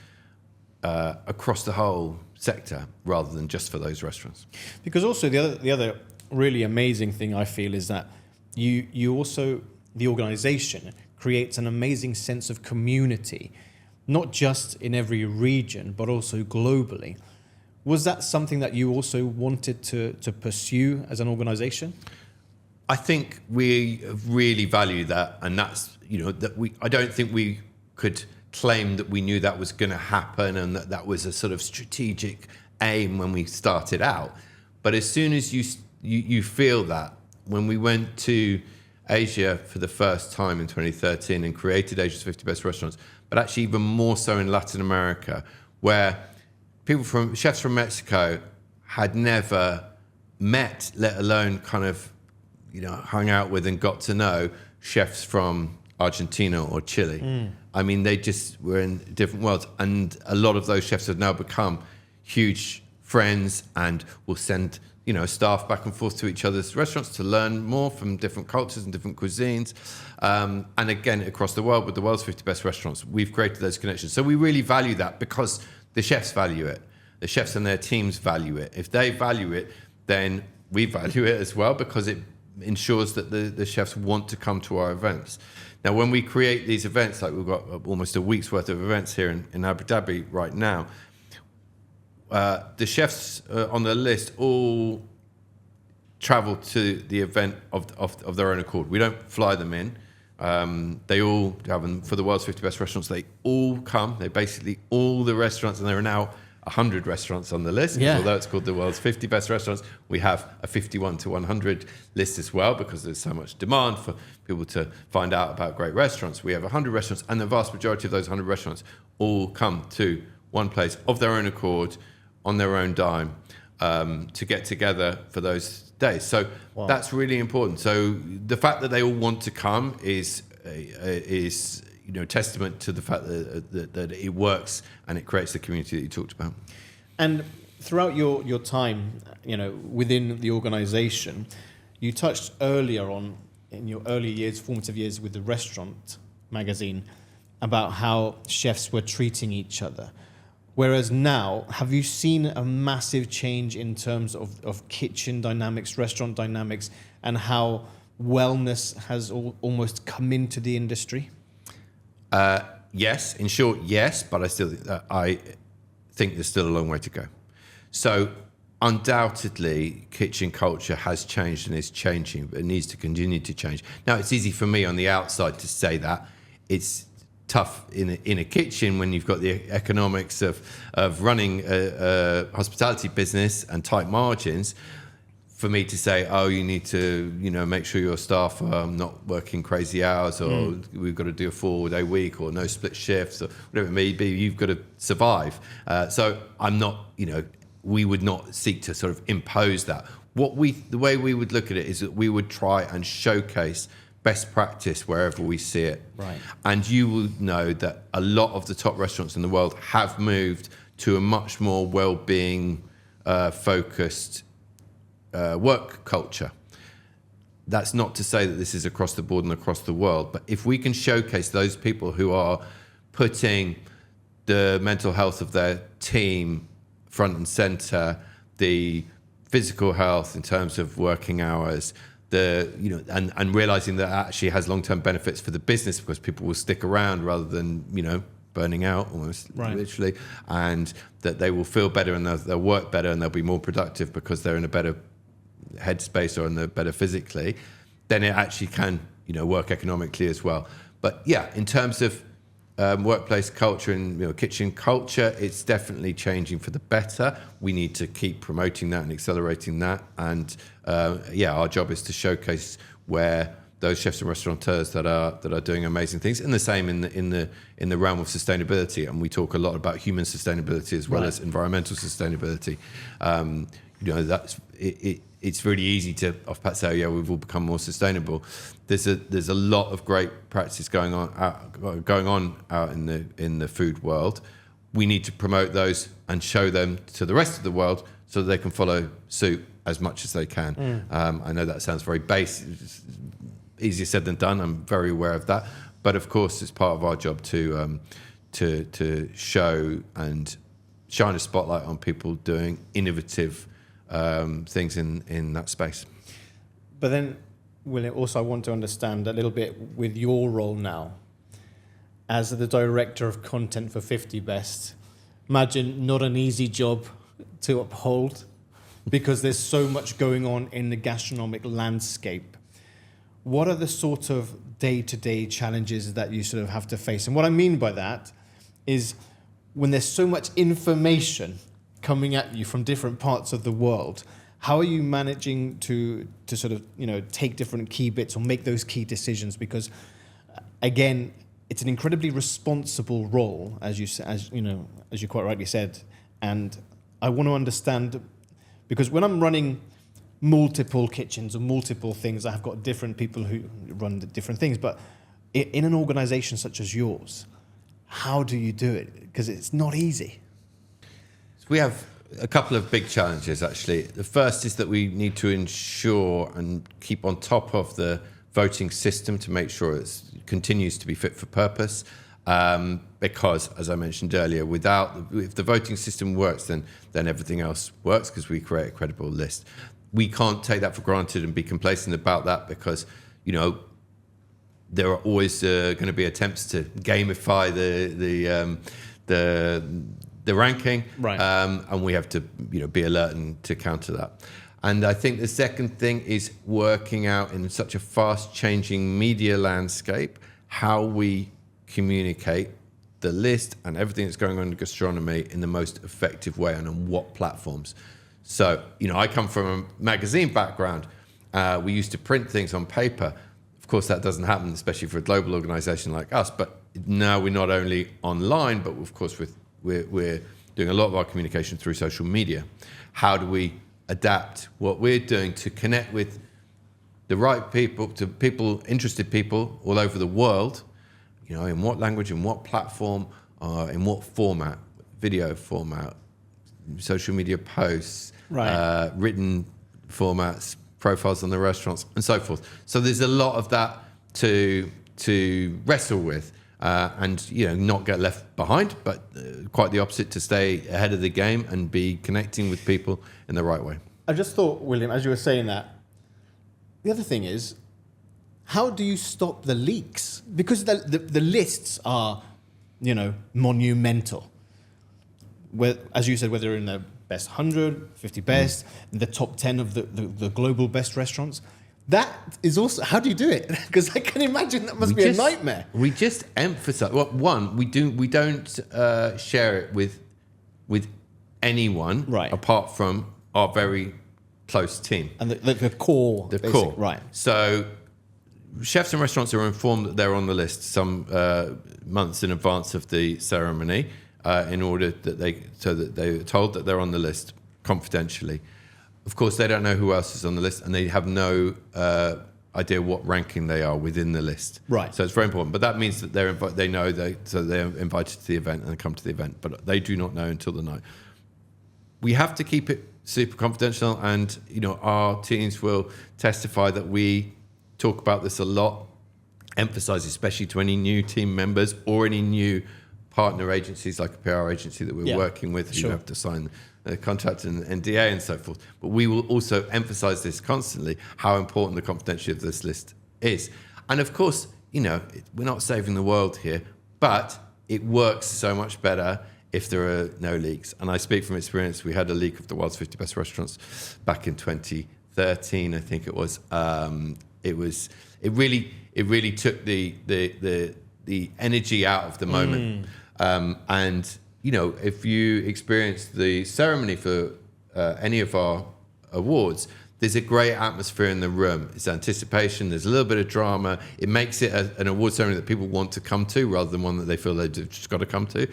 across the whole sector rather than just for those restaurants. Because also the other really amazing thing I feel is that you also, the organization creates an amazing sense of community, not just in every region, but also globally. Was that something that you also wanted to pursue as an organization? I think we really value that, and that's, I don't think we could claim that we knew that was going to happen and that was a sort of strategic aim when we started out. But as soon as you feel that, when we went to Asia for the first time in 2013 and created Asia's 50 Best Restaurants, but actually even more so in Latin America, where chefs from Mexico had never met, let alone kind of, hung out with and got to know chefs from Argentina or Chile. I mean, they just were in different worlds. And a lot of those chefs have now become huge friends and will send, staff back and forth to each other's restaurants to learn more from different cultures and different cuisines. And again, across the world with the world's 50 best restaurants, we've created those connections. So we really value that because the chefs value it. The chefs and their teams value it. If they value it, then we value it as well because it ensures that the chefs want to come to our events. Now, when we create these events, like we've got almost a week's worth of events here in Abu Dhabi right now, the chefs on the list all travel to the event of their own accord. We don't fly them in. They all have them for the world's 50 best restaurants. They all come. They basically all the restaurants, and there are now 100 restaurants on the list. Yeah. Although it's called the world's 50 best restaurants, we have a 51 to 100 list as well because there's so much demand for people to find out about great restaurants. We have 100 restaurants, and the vast majority of those 100 restaurants all come to one place of their own accord, on their own dime, to get together for those days. So that's really important. So the fact that they all want to come is testament to the fact that it works and it creates the community that you talked about. And throughout your time, within the organization, you touched earlier on in your early years, formative years with the restaurant magazine, about how chefs were treating each other. Whereas now, have you seen a massive change in terms of kitchen dynamics, restaurant dynamics, and how wellness has almost come into the industry? Yes, in short, yes, but I think there's still a long way to go. So undoubtedly, kitchen culture has changed and is changing, but it needs to continue to change. Now, it's easy for me on the outside to say that. It's tough in a kitchen when you've got the economics of running a hospitality business and tight margins. For me to say, you need to, make sure your staff are not working crazy hours, or we've got to do a 4-day week, or no split shifts, or whatever it may be. You've got to survive. So I'm not, we would not seek to sort of impose that. The way we would look at it is that we would try and showcase best practice wherever we see it. Right. And you will know that a lot of the top restaurants in the world have moved to a much more well-being focused work culture. That's not to say that this is across the board and across the world, but if we can showcase those people who are putting the mental health of their team front and center, the physical health in terms of working hours, and realizing that actually has long-term benefits for the business because people will stick around rather than burning out almost, literally, and that they will feel better and they'll work better and they'll be more productive because they're in a better headspace or in the better physically, then it actually can work economically as well. But yeah, in terms of workplace culture and kitchen culture, it's definitely changing for the better. We need to keep promoting that and accelerating that. And our job is to showcase where those chefs and restaurateurs that are doing amazing things, and the same in the realm of sustainability. And we talk a lot about human sustainability as well as environmental sustainability. That's it. It's really easy to off-pat say, yeah, we've all become more sustainable. There's a lot of great practices going on out in the food world. We need to promote those and show them to the rest of the world so that they can follow suit as much as they can. I know that sounds very basic, easier said than done. I'm very aware of that, but of course, it's part of our job to show and shine a spotlight on people doing innovative things in that space. But then, William, also I want to understand a little bit with your role now as the director of content for 50 Best. Imagine not an easy job to uphold because there's so much going on in the gastronomic landscape. What are the sort of day-to-day challenges that you sort of have to face? And what I mean by that is when there's so much information coming at you from different parts of the world, how are you managing to sort of, take different key bits or make those key decisions? Because again, it's an incredibly responsible role, as you quite rightly said. And I want to understand, because when I'm running multiple kitchens or multiple things, I've got different people who run different things. But in an organization such as yours, how do you do it? Because it's not easy. We have a couple of big challenges, actually. The first is that we need to ensure and keep on top of the voting system to make sure it continues to be fit for purpose. Because, as I mentioned earlier, if the voting system works, then everything else works because we create a credible list. We can't take that for granted and be complacent about that because, there are always going to be attempts to gamify the ranking, right. And we have to be alert and to counter that. And I think the second thing is working out in such a fast-changing media landscape how we communicate the list and everything that's going on in gastronomy in the most effective way and on what platforms. So, I come from a magazine background. We used to print things on paper. Of course, that doesn't happen, especially for a global organization like us. But now we're not only online, but of course we're doing a lot of our communication through social media. How do we adapt what we're doing to connect with the right people, interested people all over the world, in what language, in what platform, in what format, video format, social media posts, right. Written formats, profiles on the restaurants, and so forth. So there's a lot of that to wrestle with. And not get left behind, but quite the opposite, to stay ahead of the game and be connecting with people in the right way. I just thought, William, as you were saying that, the other thing is, how do you stop the leaks? Because the lists are, monumental. As you said, whether in the best 100, 50 best, the top 10 of the global best restaurants. That is also, how do you do it? Because I can imagine that must be a nightmare. We just emphasize, we don't share it with anyone, right, apart from our very close team. And the core. The core. Right. So chefs and restaurants are informed that they're on the list some months in advance of the ceremony in order that they're told that they're on the list confidentially. Of course, they don't know who else is on the list, and they have no idea what ranking they are within the list. Right. So it's very important. But that means that they're invited to the event and they come to the event, but they do not know until the night. We have to keep it super confidential, and our teams will testify that we talk about this a lot, emphasize especially to any new team members or any new partner agencies like a PR agency that we're working with, who have to sign a contract and NDA and so forth. But we will also emphasize this constantly, how important the confidentiality of this list is. And of course, we're not saving the world here, but it works so much better if there are no leaks. And I speak from experience. We had a leak of the world's 50 best restaurants back in 2013, I think it was. It really took the energy out of the moment. And if you experience the ceremony for any of our awards, there's a great atmosphere in the room. It's anticipation. There's a little bit of drama. It makes it an award ceremony that people want to come to rather than one that they feel they've just got to come to.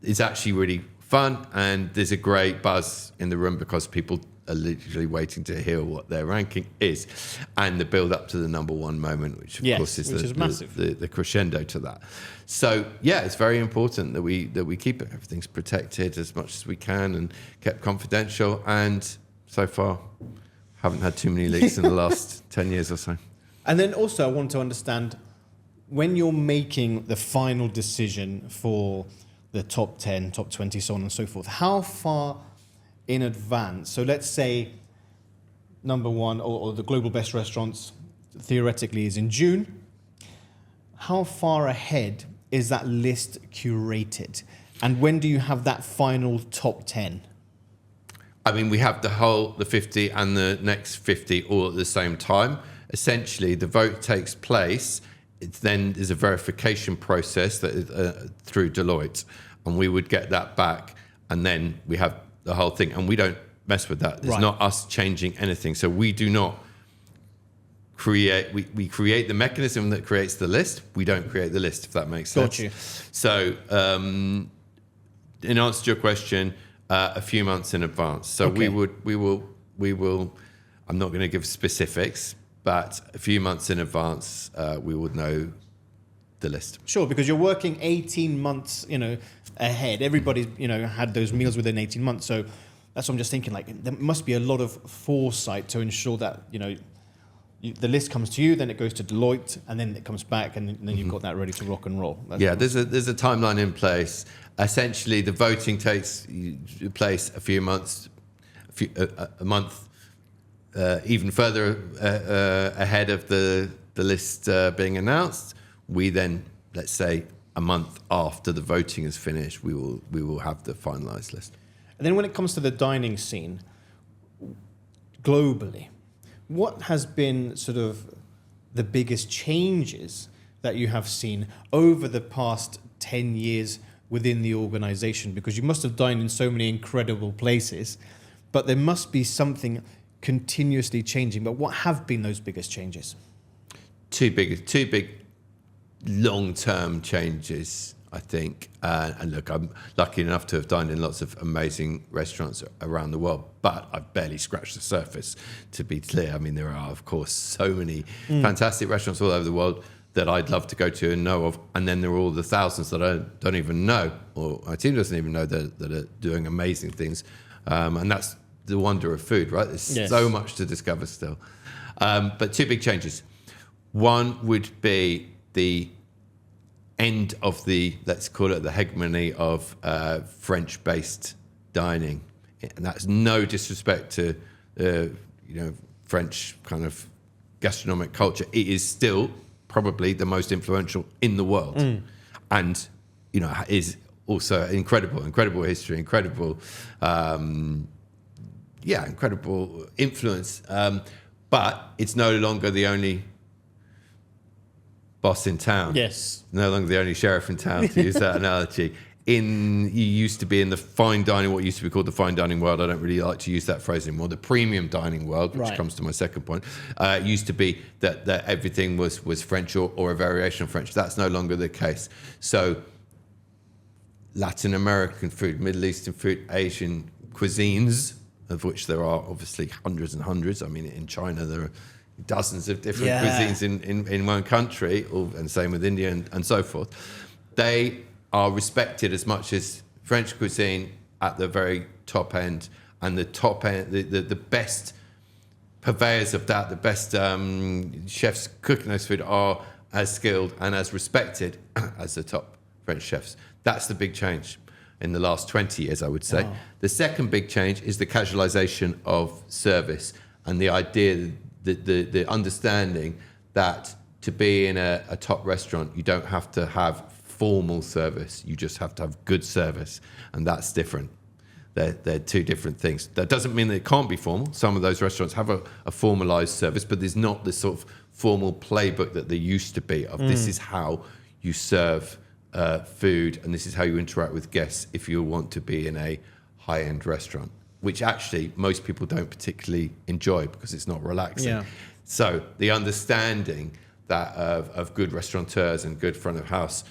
It's actually really fun, and there's a great buzz in the room because people are literally waiting to hear what their ranking is, and the build up to the number one moment, which of course is massive. The crescendo to that. So yeah, it's very important that we keep it. Everything's protected as much as we can and kept confidential. And so far, haven't had too many leaks in the last 10 years or so. And then also, I want to understand when you're making the final decision for the top 10, top 20, so on and so forth, how far in advance? So let's say number one or the global best restaurants theoretically is in June. How far ahead is that list curated? And when do you have that final top 10? I mean, we have the 50 and the next 50 all at the same time. Essentially, the vote takes place. Then there's a verification process that is, through Deloitte, and we would get that back, and then we have the whole thing, and we don't mess with that. It's not us changing anything. So we do not create. We create the mechanism that creates the list. We don't create the list, if that makes sense. Got you. So, in answer to your question, a few months in advance. So Okay. we will. I'm not going to give specifics, but a few months in advance, we would know the list. Sure, because you're working 18 months, ahead. Everybody's, had those meals within 18 months. So that's what I'm just thinking. Like, there must be a lot of foresight to ensure that, the list comes to you, then it goes to Deloitte, and then it comes back, and then you've got that ready to rock and roll. There's a timeline in place. Essentially, the voting takes place a few months, a month, even further ahead of the list being announced. We then, let's say, a month after the voting is finished, we will have the finalised list. And then when it comes to the dining scene, globally, what has been sort of the biggest changes that you have seen over the past 10 years within the organisation? Because you must have dined in so many incredible places, but there must be something continuously changing. But what have been those biggest changes? Two big long-term changes, I think. And look, I'm lucky enough to have dined in lots of amazing restaurants around the world, but I've barely scratched the surface, to be clear. I mean, there are, of course, so many fantastic restaurants all over the world that I'd love to go to and know of. And then there are all the thousands that I don't even know, or my team doesn't even know that are doing amazing things. And that's the wonder of food, right? There's so much to discover still. But two big changes. One would be the end of the, let's call it the hegemony of French-based dining. And that's no disrespect to, French kind of gastronomic culture. It is still probably the most influential in the world. And, is also incredible history, incredible influence. But it's no longer the only boss in town. Yes. No longer the only sheriff in town, to use that analogy. You used to be in the fine dining, what used to be called the fine dining world. I don't really like to use that phrase anymore. The premium dining world, which comes to my second point, used to be that everything was French or a variation of French. That's no longer the case. So Latin American food, Middle Eastern food, Asian cuisines, of which there are obviously hundreds and hundreds. I mean, in China, there are dozens of different cuisines in one country, and same with India and so forth. They are respected as much as French cuisine at the very top end, and the top end, the best purveyors of that, the best chefs cooking those food are as skilled and as respected as the top French chefs. That's the big change in the last 20 years, I would say. Wow. The second big change is the casualization of service and the idea, the understanding that to be in a top restaurant, you don't have to have formal service. You just have to have good service, and that's different. They're two different things. That doesn't mean that it can't be formal. Some of those restaurants have a formalized service, but there's not this sort of formal playbook that there used to be of this is how you serve food, and this is how you interact with guests if you want to be in a high-end restaurant. which actually most people don't particularly enjoy because it's not relaxing. Yeah. So the understanding that of good restaurateurs and good front of house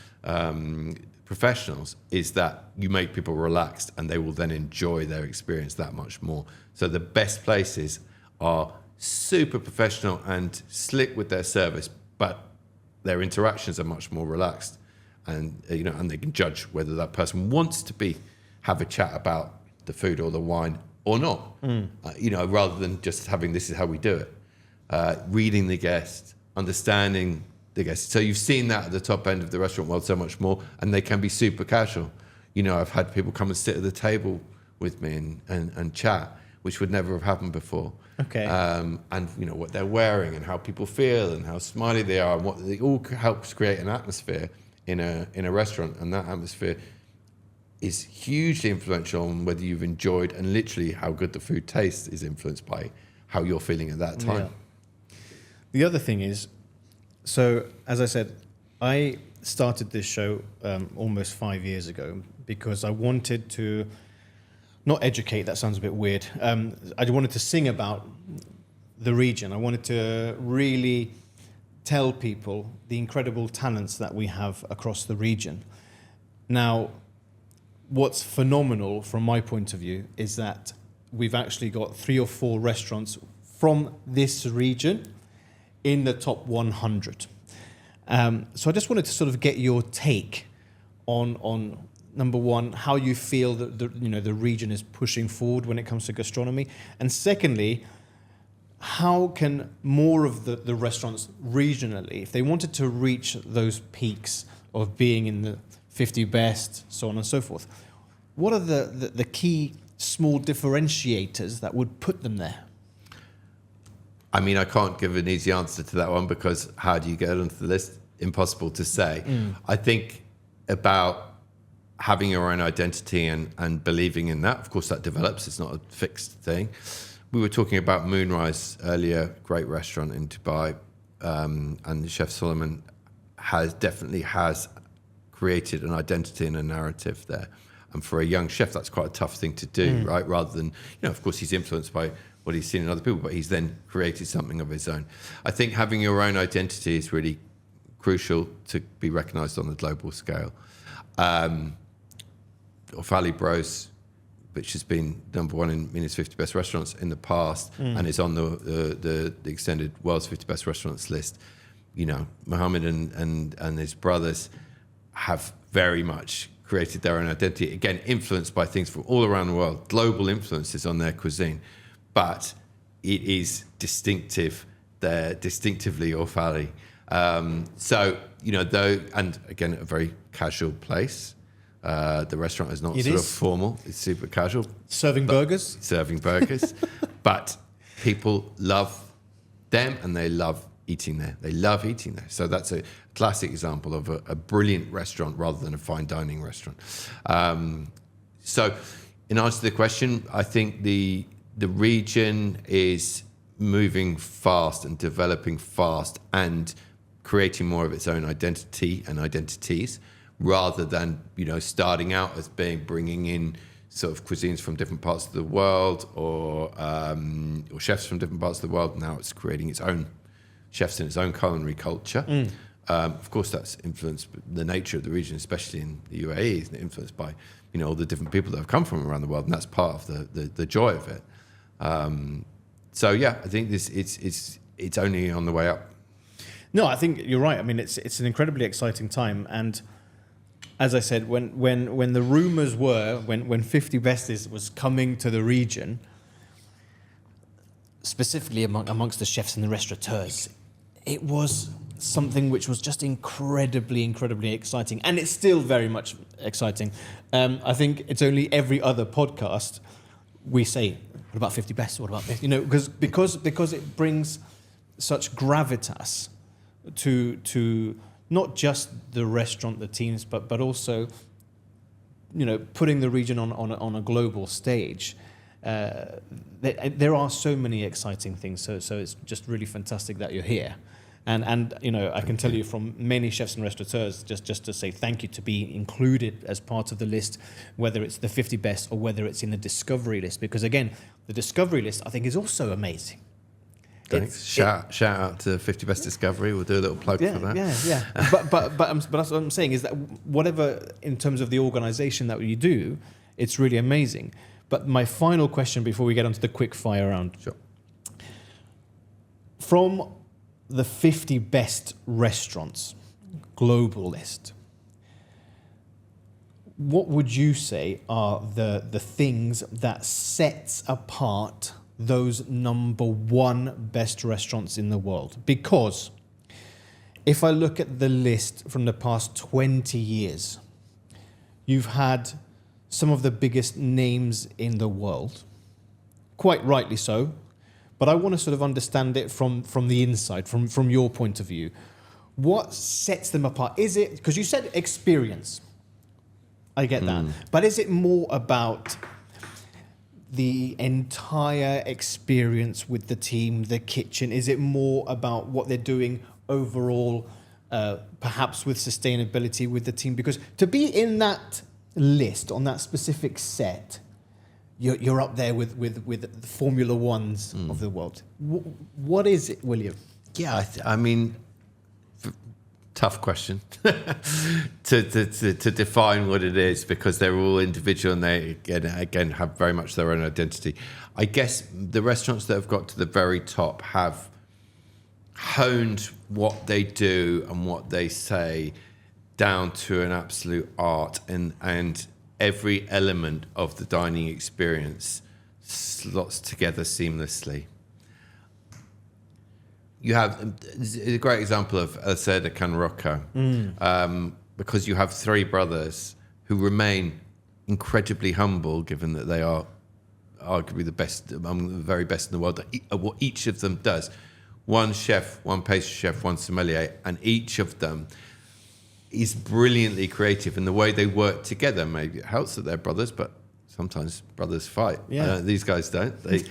professionals is that you make people relaxed and they will then enjoy their experience that much more. So the best places are super professional and slick with their service, but their interactions are much more relaxed, and and they can judge whether that person wants to have a chat about the food or the wine or not. Rather than just having this is how we do it. Reading the guest, understanding the guest. So you've seen that at the top end of the restaurant world so much more, and they can be super casual. I've had people come and sit at the table with me and chat, which would never have happened before. Okay. And what they're wearing and how people feel and how smiley they are, and what it all helps create an atmosphere in a restaurant, and that atmosphere is hugely influential on whether you've enjoyed, and literally how good the food tastes is influenced by how you're feeling at that time. Yeah. The other thing is, so as I said, I started this show almost 5 years ago because I wanted to not educate, that sounds a bit weird. I wanted to sing about the region. I wanted to really tell people the incredible talents that we have across the region. Now, what's phenomenal from my point of view is that we've actually got 3 or 4 restaurants from this region in the top 100. So I just wanted to sort of get your take on number one, how you feel that the region is pushing forward when it comes to gastronomy, and secondly, how can more of the restaurants regionally, if they wanted to reach those peaks of being in the 50 best, so on and so forth, what are the key small differentiators that would put them there? I mean, I can't give an easy answer to that one because how do you get onto the list? Impossible to say. I think about having your own identity and believing in that. Of course, that develops. It's not a fixed thing. We were talking about Moonrise earlier, great restaurant in Dubai, and Chef Solomon definitely has created an identity and a narrative there. And for a young chef, that's quite a tough thing to do, right? Rather than, of course, he's influenced by what he's seen in other people, but he's then created something of his own. I think having your own identity is really crucial to be recognised on the global scale. Ofali Bros, which has been number one in Mina's 50 Best Restaurants in the past and is on the extended World's 50 Best Restaurants list. Mohammed and his brothers have very much created their own identity, again, influenced by things from all around the world, global influences on their cuisine. But it is distinctive. They're distinctively Ofali. Though, and again, a very casual place. The restaurant is not of formal. It's super casual. Serving burgers? Serving burgers. But people love them and they love eating there. They love eating there. So that's a classic example of a brilliant restaurant rather than a fine dining restaurant. So in answer to the question, I think the region is moving fast and developing fast and creating more of its own identity and identities, rather than starting out as bringing in sort of cuisines from different parts of the world or chefs from different parts of the world. Now it's creating its own chefs in its own culinary culture. Of course, that's influenced the nature of the region, especially in the UAE, is influenced by all the different people that have come from around the world, and that's part of the joy of it. I think it's only on the way up. No, I think you're right. I mean, it's an incredibly exciting time, and as I said, when the rumours were when 50 Best was coming to the region, specifically amongst the chefs and the restaurateurs, it was something which was just incredibly exciting, and it's still very much exciting. I think it's only every other podcast we say, "What about 50 Best? What about this?" Because it brings such gravitas to not just the restaurant, the teams, but also putting the region on a global stage. There are so many exciting things. So it's just really fantastic that you're here. And I can tell you from many chefs and restaurateurs, just to say thank you to be included as part of the list, whether it's the 50 best or whether it's in the discovery list. Because again, the discovery list I think is also amazing. Thanks. Shout out to 50 Best Discovery. We'll do a little plug for that. Yeah. but that's what I'm saying is that whatever in terms of the organisation that you do, it's really amazing. But my final question before we get onto the quick fire round. Sure. From the 50 best restaurants global list, what would you say are the things that sets apart those number one best restaurants in the world? Because if I look at the list from the past 20 years, you've had some of the biggest names in the world, quite rightly so, but I want to sort of understand it from the inside, from your point of view. What sets them apart? Is it, because you said experience, I get that, but is it more about the entire experience with the team, the kitchen? Is it more about what they're doing overall, perhaps with sustainability with the team? Because to be in that list, on that specific set, you're up there with the Formula Ones of the world. What is it, William? Yeah, I mean, tough question to define what it is, because they're all individual and they again have very much their own identity. I guess the restaurants that have got to the very top have honed what they do and what they say down to an absolute art, and every element of the dining experience slots together seamlessly. You have a great example of Seda Can Rocco, because you have three brothers who remain incredibly humble, given that they are arguably the best, among the very best in the world, at what each of them does. One chef, one pastry chef, one sommelier, and each of them is brilliantly creative in the way they work together. Maybe it helps that they're brothers, but sometimes brothers fight. Yeah. These guys don't. They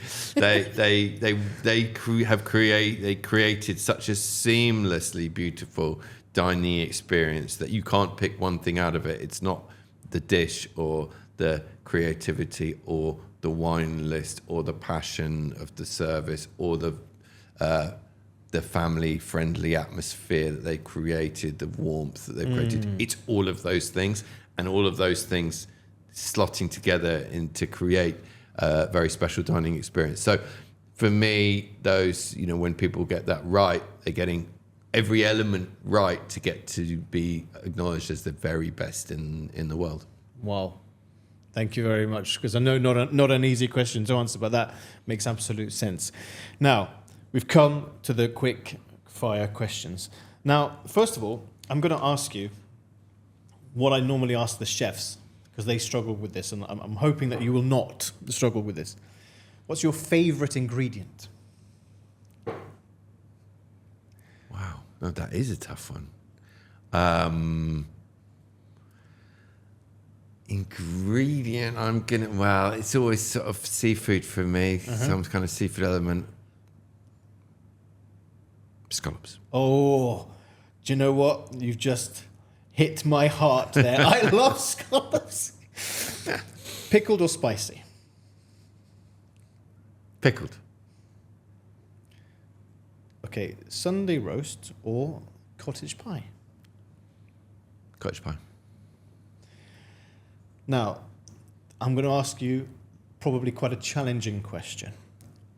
created such a seamlessly beautiful dining experience that you can't pick one thing out of it. It's not the dish or the creativity or the wine list or the passion of the service or the family-friendly atmosphere that they created, the warmth that they created. It's all of those things, and all of those things slotting together to create a very special dining experience. So for me, those, when people get that right, they're getting every element right to get to be acknowledged as the very best in the world. Wow. Thank you very much, because I know not an easy question to answer, but that makes absolute sense. Now, we've come to the quick fire questions. Now, first of all, I'm going to ask you what I normally ask the chefs, because they struggle with this, and I'm hoping that you will not struggle with this. What's your favorite ingredient? Wow, no, that is a tough one. Ingredient, it's always sort of seafood for me, some kind of seafood element. Scallops. Oh, do you know what? You've just hit my heart there. I love scallops. Pickled or spicy? Pickled. Okay, Sunday roast or cottage pie? Cottage pie. Now, I'm going to ask you probably quite a challenging question.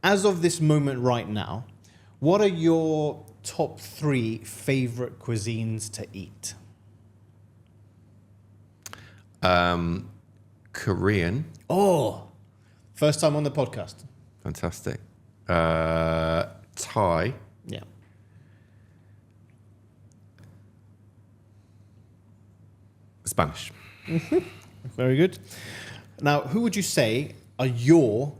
As of this moment right now, what are your top 3 favorite cuisines to eat? Korean. Oh, first time on the podcast. Fantastic. Thai. Yeah. Spanish. Very good. Now, who would you say are your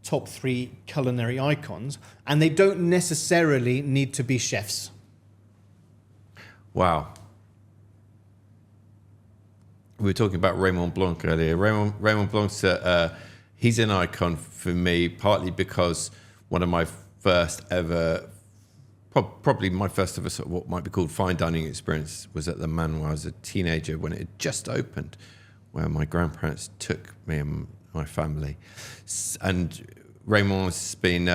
top 3 culinary icons? And they don't necessarily need to be chefs. Wow. We were talking about Raymond Blanc earlier. Raymond Blanc's he's an icon for me, partly because one of my first ever probably my first ever sort of what might be called fine dining experience was at the Man when I was a teenager when it had just opened, where my grandparents took me and my family. And Raymond's been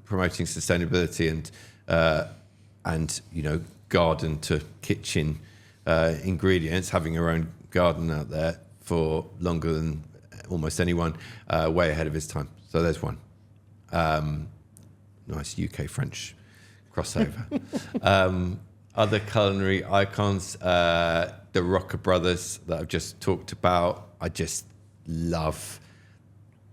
promoting sustainability and garden to kitchen ingredients, having her own garden out there for longer than almost anyone, way ahead of his time. So there's one. Nice UK-French crossover. Other culinary icons, the Rocker Brothers that I've just talked about. I just love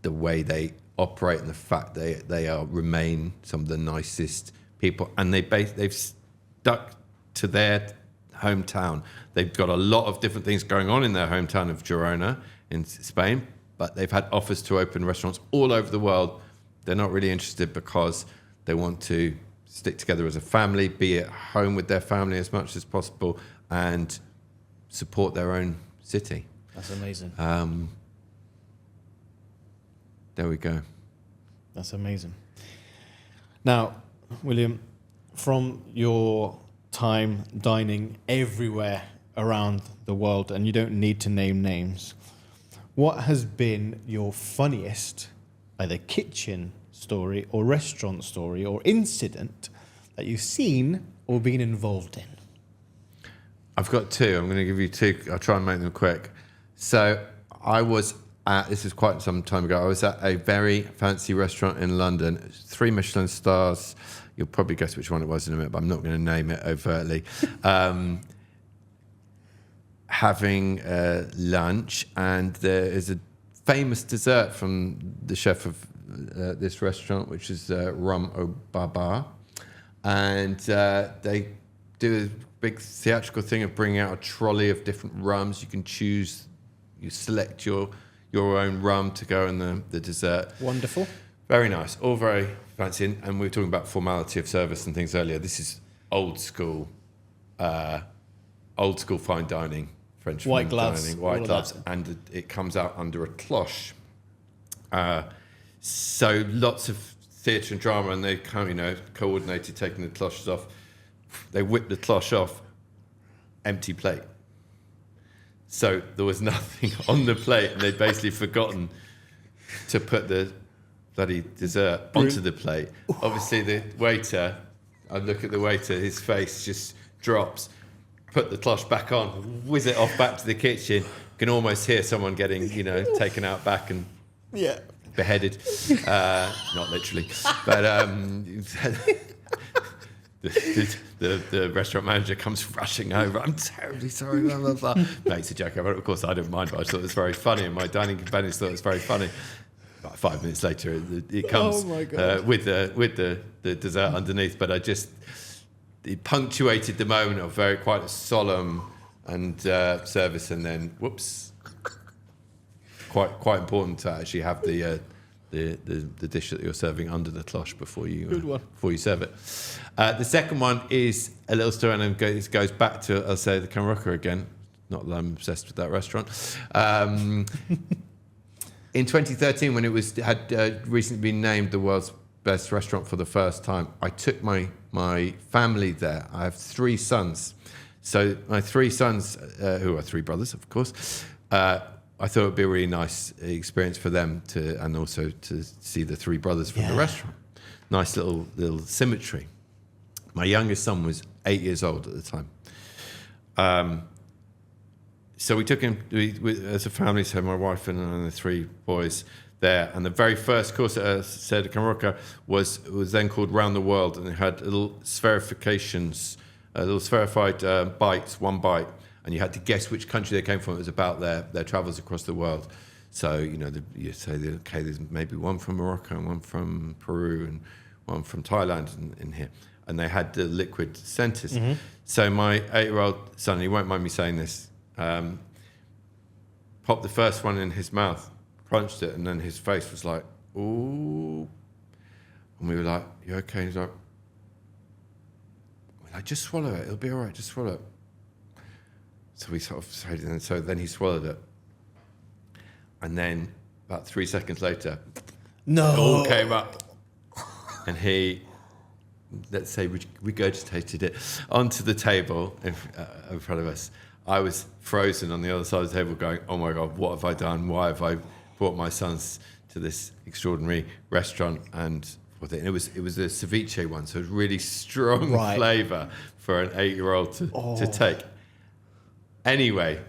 the way they operate and the fact they remain some of the nicest people, and they've stuck to their hometown. They've got a lot of different things going on in their hometown of Girona in Spain, but they've had offers to open restaurants all over the world. They're not really interested because they want to stick together as a family, be at home with their family as much as possible, and support their own city. That's amazing. There we go. That's amazing. Now, William, from your time dining everywhere around the world, and you don't need to name names, what has been your funniest either kitchen story or restaurant story or incident that you've seen or been involved in? I've got two. I'm going to give you two. I'll try and make them quick. So I was this is quite some time ago, I was at a very fancy restaurant in London, 3 Michelin stars. You'll probably guess which one it was in a minute, but I'm not going to name it overtly. Having lunch, and there is a famous dessert from the chef of this restaurant, which is rum au baba. And they do a big theatrical thing of bringing out a trolley of different rums. You can choose, you select your own rum to go in the dessert. Wonderful. Very nice. All very fancy. And we were talking about formality of service and things earlier. This is old school fine dining, French white fine gloves, dining, white gloves, and it comes out under a cloche. So lots of theatre and drama, and they kind of, coordinated taking the cloches off. They whipped the cloche off, empty plate. So there was nothing on the plate, and they'd basically forgotten to put the bloody dessert onto the plate. Obviously, the waiter, I look at the waiter, his face just drops, put the cloche back on, whiz it off back to the kitchen. You can almost hear someone getting, taken out back and beheaded. Not literally. But the restaurant manager comes rushing over. I'm terribly sorry, blah, blah, blah. Makes a joke of it. Of course, I don't mind, but I thought it was very funny, and my dining companions thought it was very funny. About 5 minutes later, it comes with the dessert underneath. But it punctuated the moment of quite a solemn and service, and then whoops, quite important to actually have the dish that you're serving under the cloche before you serve it. The second one is a little story, and it goes back to, I'll say, the Can-Rocker again. Not that I'm obsessed with that restaurant. In 2013, when it had recently been named the world's best restaurant for the first time, I took my family there. I have 3 sons. So my 3 sons, who are 3 brothers, of course, I thought it would be a really nice experience for them and also to see the 3 brothers from the restaurant. Nice little symmetry. My youngest son was 8 years old at the time. So we took him as a family, so my wife and the 3 boys there. And the very first course at Sede Can-Roca was then called Round the World, and it had little spherifications, little spherified bites, one bite. And you had to guess which country they came from. It was about their travels across the world. So, you say, okay, there's maybe one from Morocco and one from Peru and one from Thailand in here. And they had the liquid centres. Mm-hmm. So my 8-year-old son, he won't mind me saying this, popped the first one in his mouth, crunched it, and then his face was like, ooh. And we were like, you okay? And he's like, just swallow it. It'll be all right. Just swallow it. So we sort of said, and so then he swallowed it. And then about 3 seconds later, it all came up. And he let's say, regurgitated it onto the table in front of us, I was frozen on the other side of the table going, oh my God, what have I done? Why have I brought my sons to this extraordinary restaurant? And it was a ceviche one, so it was really strong flavour for an 8-year-old to take. Anyway,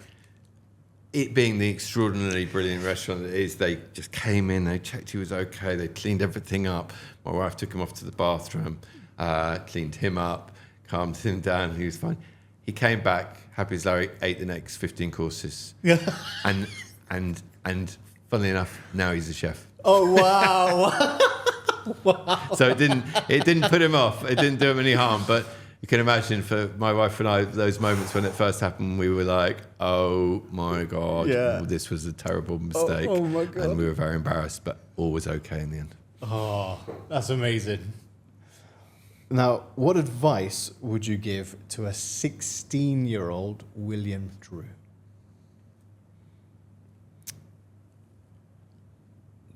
it being the extraordinarily brilliant restaurant it is, they just came in, they checked he was okay, they cleaned everything up. My wife took him off to the bathroom, cleaned him up, calmed him down, he was fine. He came back, happy as Larry, ate the next 15 courses. Yeah. And funnily enough, now he's a chef. Oh, wow. Wow. So it didn't put him off. It didn't do him any harm. But you can imagine for my wife and I, those moments when it first happened, we were like, oh my God, this was a terrible mistake. Oh my God. And we were very embarrassed, but all was okay in the end. Oh, that's amazing. Now, what advice would you give to a 16-year-old William Drew?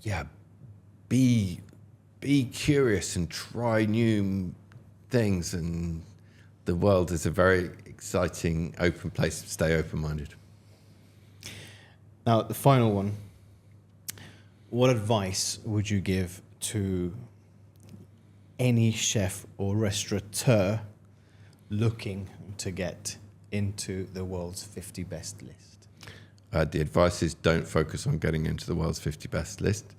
Yeah, be curious and try new things, and the world is a very exciting, open place. Stay open-minded. Now, the final one. What advice would you give to any chef or restaurateur looking to get into the world's 50 best list? The advice is don't focus on getting into the world's 50 best list.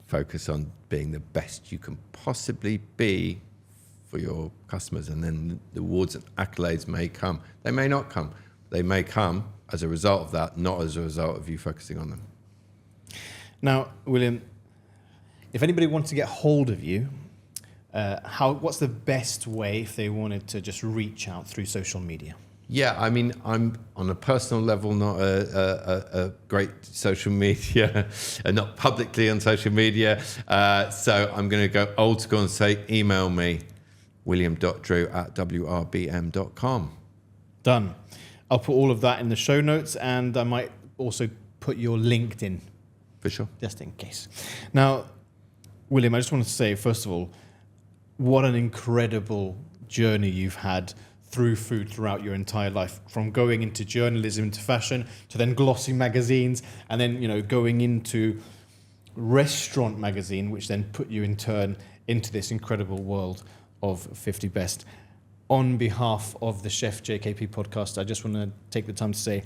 Focus on being the best you can possibly be for your customers, and then the awards and accolades may come. They may not come. They may come as a result of that, not as a result of you focusing on them. Now, William, if anybody wants to get hold of you, what's the best way if they wanted to just reach out through social media? Yeah, I mean, I'm on a personal level not a great social media, not publicly on social media. So I'm going to go old school and say, email me, william.drew@wrbm.com. Done. I'll put all of that in the show notes, and I might also put your LinkedIn. For sure. Just in case. Now, William, I just want to say, first of all, what an incredible journey you've had through food throughout your entire life, from going into journalism, into fashion, to then glossy magazines, and then, going into restaurant magazine, which then put you in turn into this incredible world of 50 best. On behalf of the Chef JKP podcast, I just want to take the time to say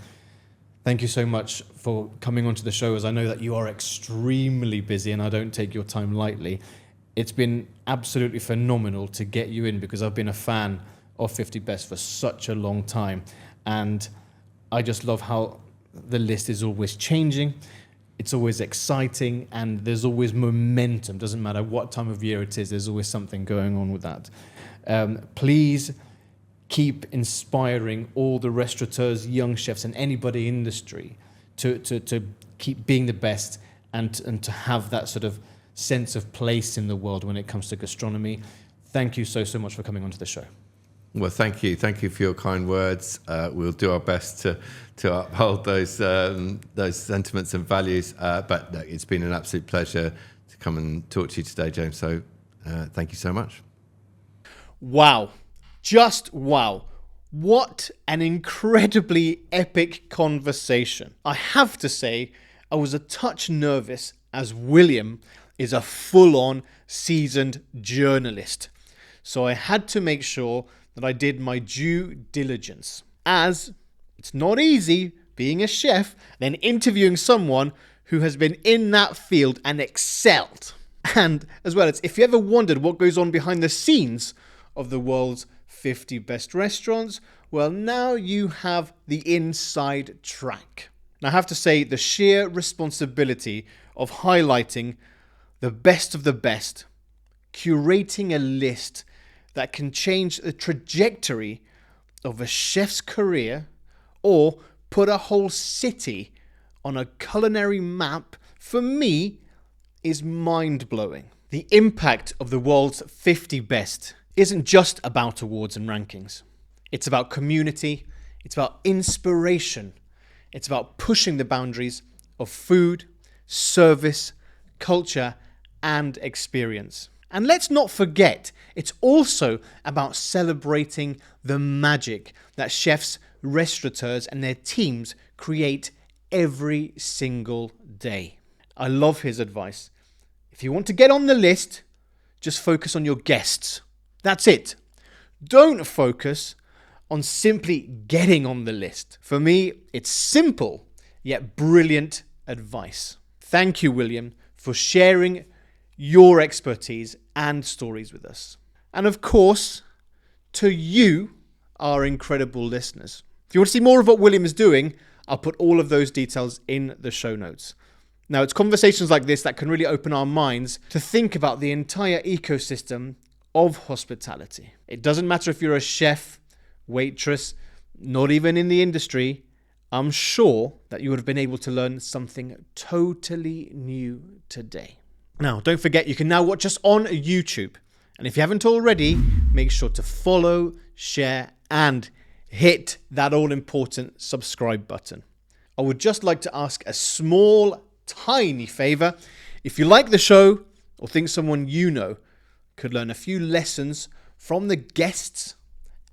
thank you so much for coming onto the show, as I know that you are extremely busy and I don't take your time lightly. It's been absolutely phenomenal to get you in, because I've been a fan of 50 Best for such a long time. And I just love how the list is always changing. It's always exciting, and there's always momentum. Doesn't matter what time of year it is, there's always something going on with that. Please keep inspiring all the restaurateurs, young chefs, and anybody in the industry to keep being the best, and to have that sort of sense of place in the world when it comes to gastronomy. Thank you so much for coming onto the show. Well, thank you. Thank you for your kind words. We'll do our best to uphold those sentiments and values. But it's been an absolute pleasure to come and talk to you today, James. So thank you so much. Wow. Just wow. What an incredibly epic conversation. I have to say, I was a touch nervous, as William is a full-on seasoned journalist. So I had to make sure that I did my due diligence, as it's not easy being a chef, then interviewing someone who has been in that field and excelled. And as well as, if you ever wondered what goes on behind the scenes of the world's 50 best restaurants, well, now you have the inside track. And I have to say, the sheer responsibility of highlighting the best of the best, curating a list that can change the trajectory of a chef's career, or put a whole city on a culinary map, for me, is mind-blowing. The impact of the world's 50 best isn't just about awards and rankings. It's about community, it's about inspiration, it's about pushing the boundaries of food, service, culture, and experience. And let's not forget, it's also about celebrating the magic that chefs, restaurateurs and their teams create every single day. I love his advice. If you want to get on the list, just focus on your guests. That's it. Don't focus on simply getting on the list. For me, it's simple yet brilliant advice. Thank you, William, for sharing your expertise and stories with us. And of course, to you, our incredible listeners. If you want to see more of what William is doing, I'll put all of those details in the show notes. Now, it's conversations like this that can really open our minds to think about the entire ecosystem of hospitality. It doesn't matter if you're a chef, waitress, not even in the industry. I'm sure that you would have been able to learn something totally new today. Now, don't forget, you can now watch us on YouTube. And if you haven't already, make sure to follow, share, and hit that all-important subscribe button. I would just like to ask a small, tiny favor. If you like the show or think someone you know could learn a few lessons from the guests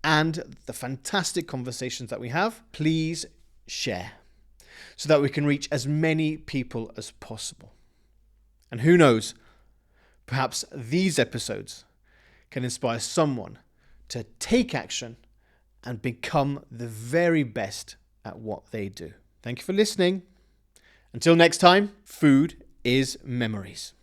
and the fantastic conversations that we have, please share so that we can reach as many people as possible. And who knows, perhaps these episodes can inspire someone to take action and become the very best at what they do. Thank you for listening. Until next time, food is memories.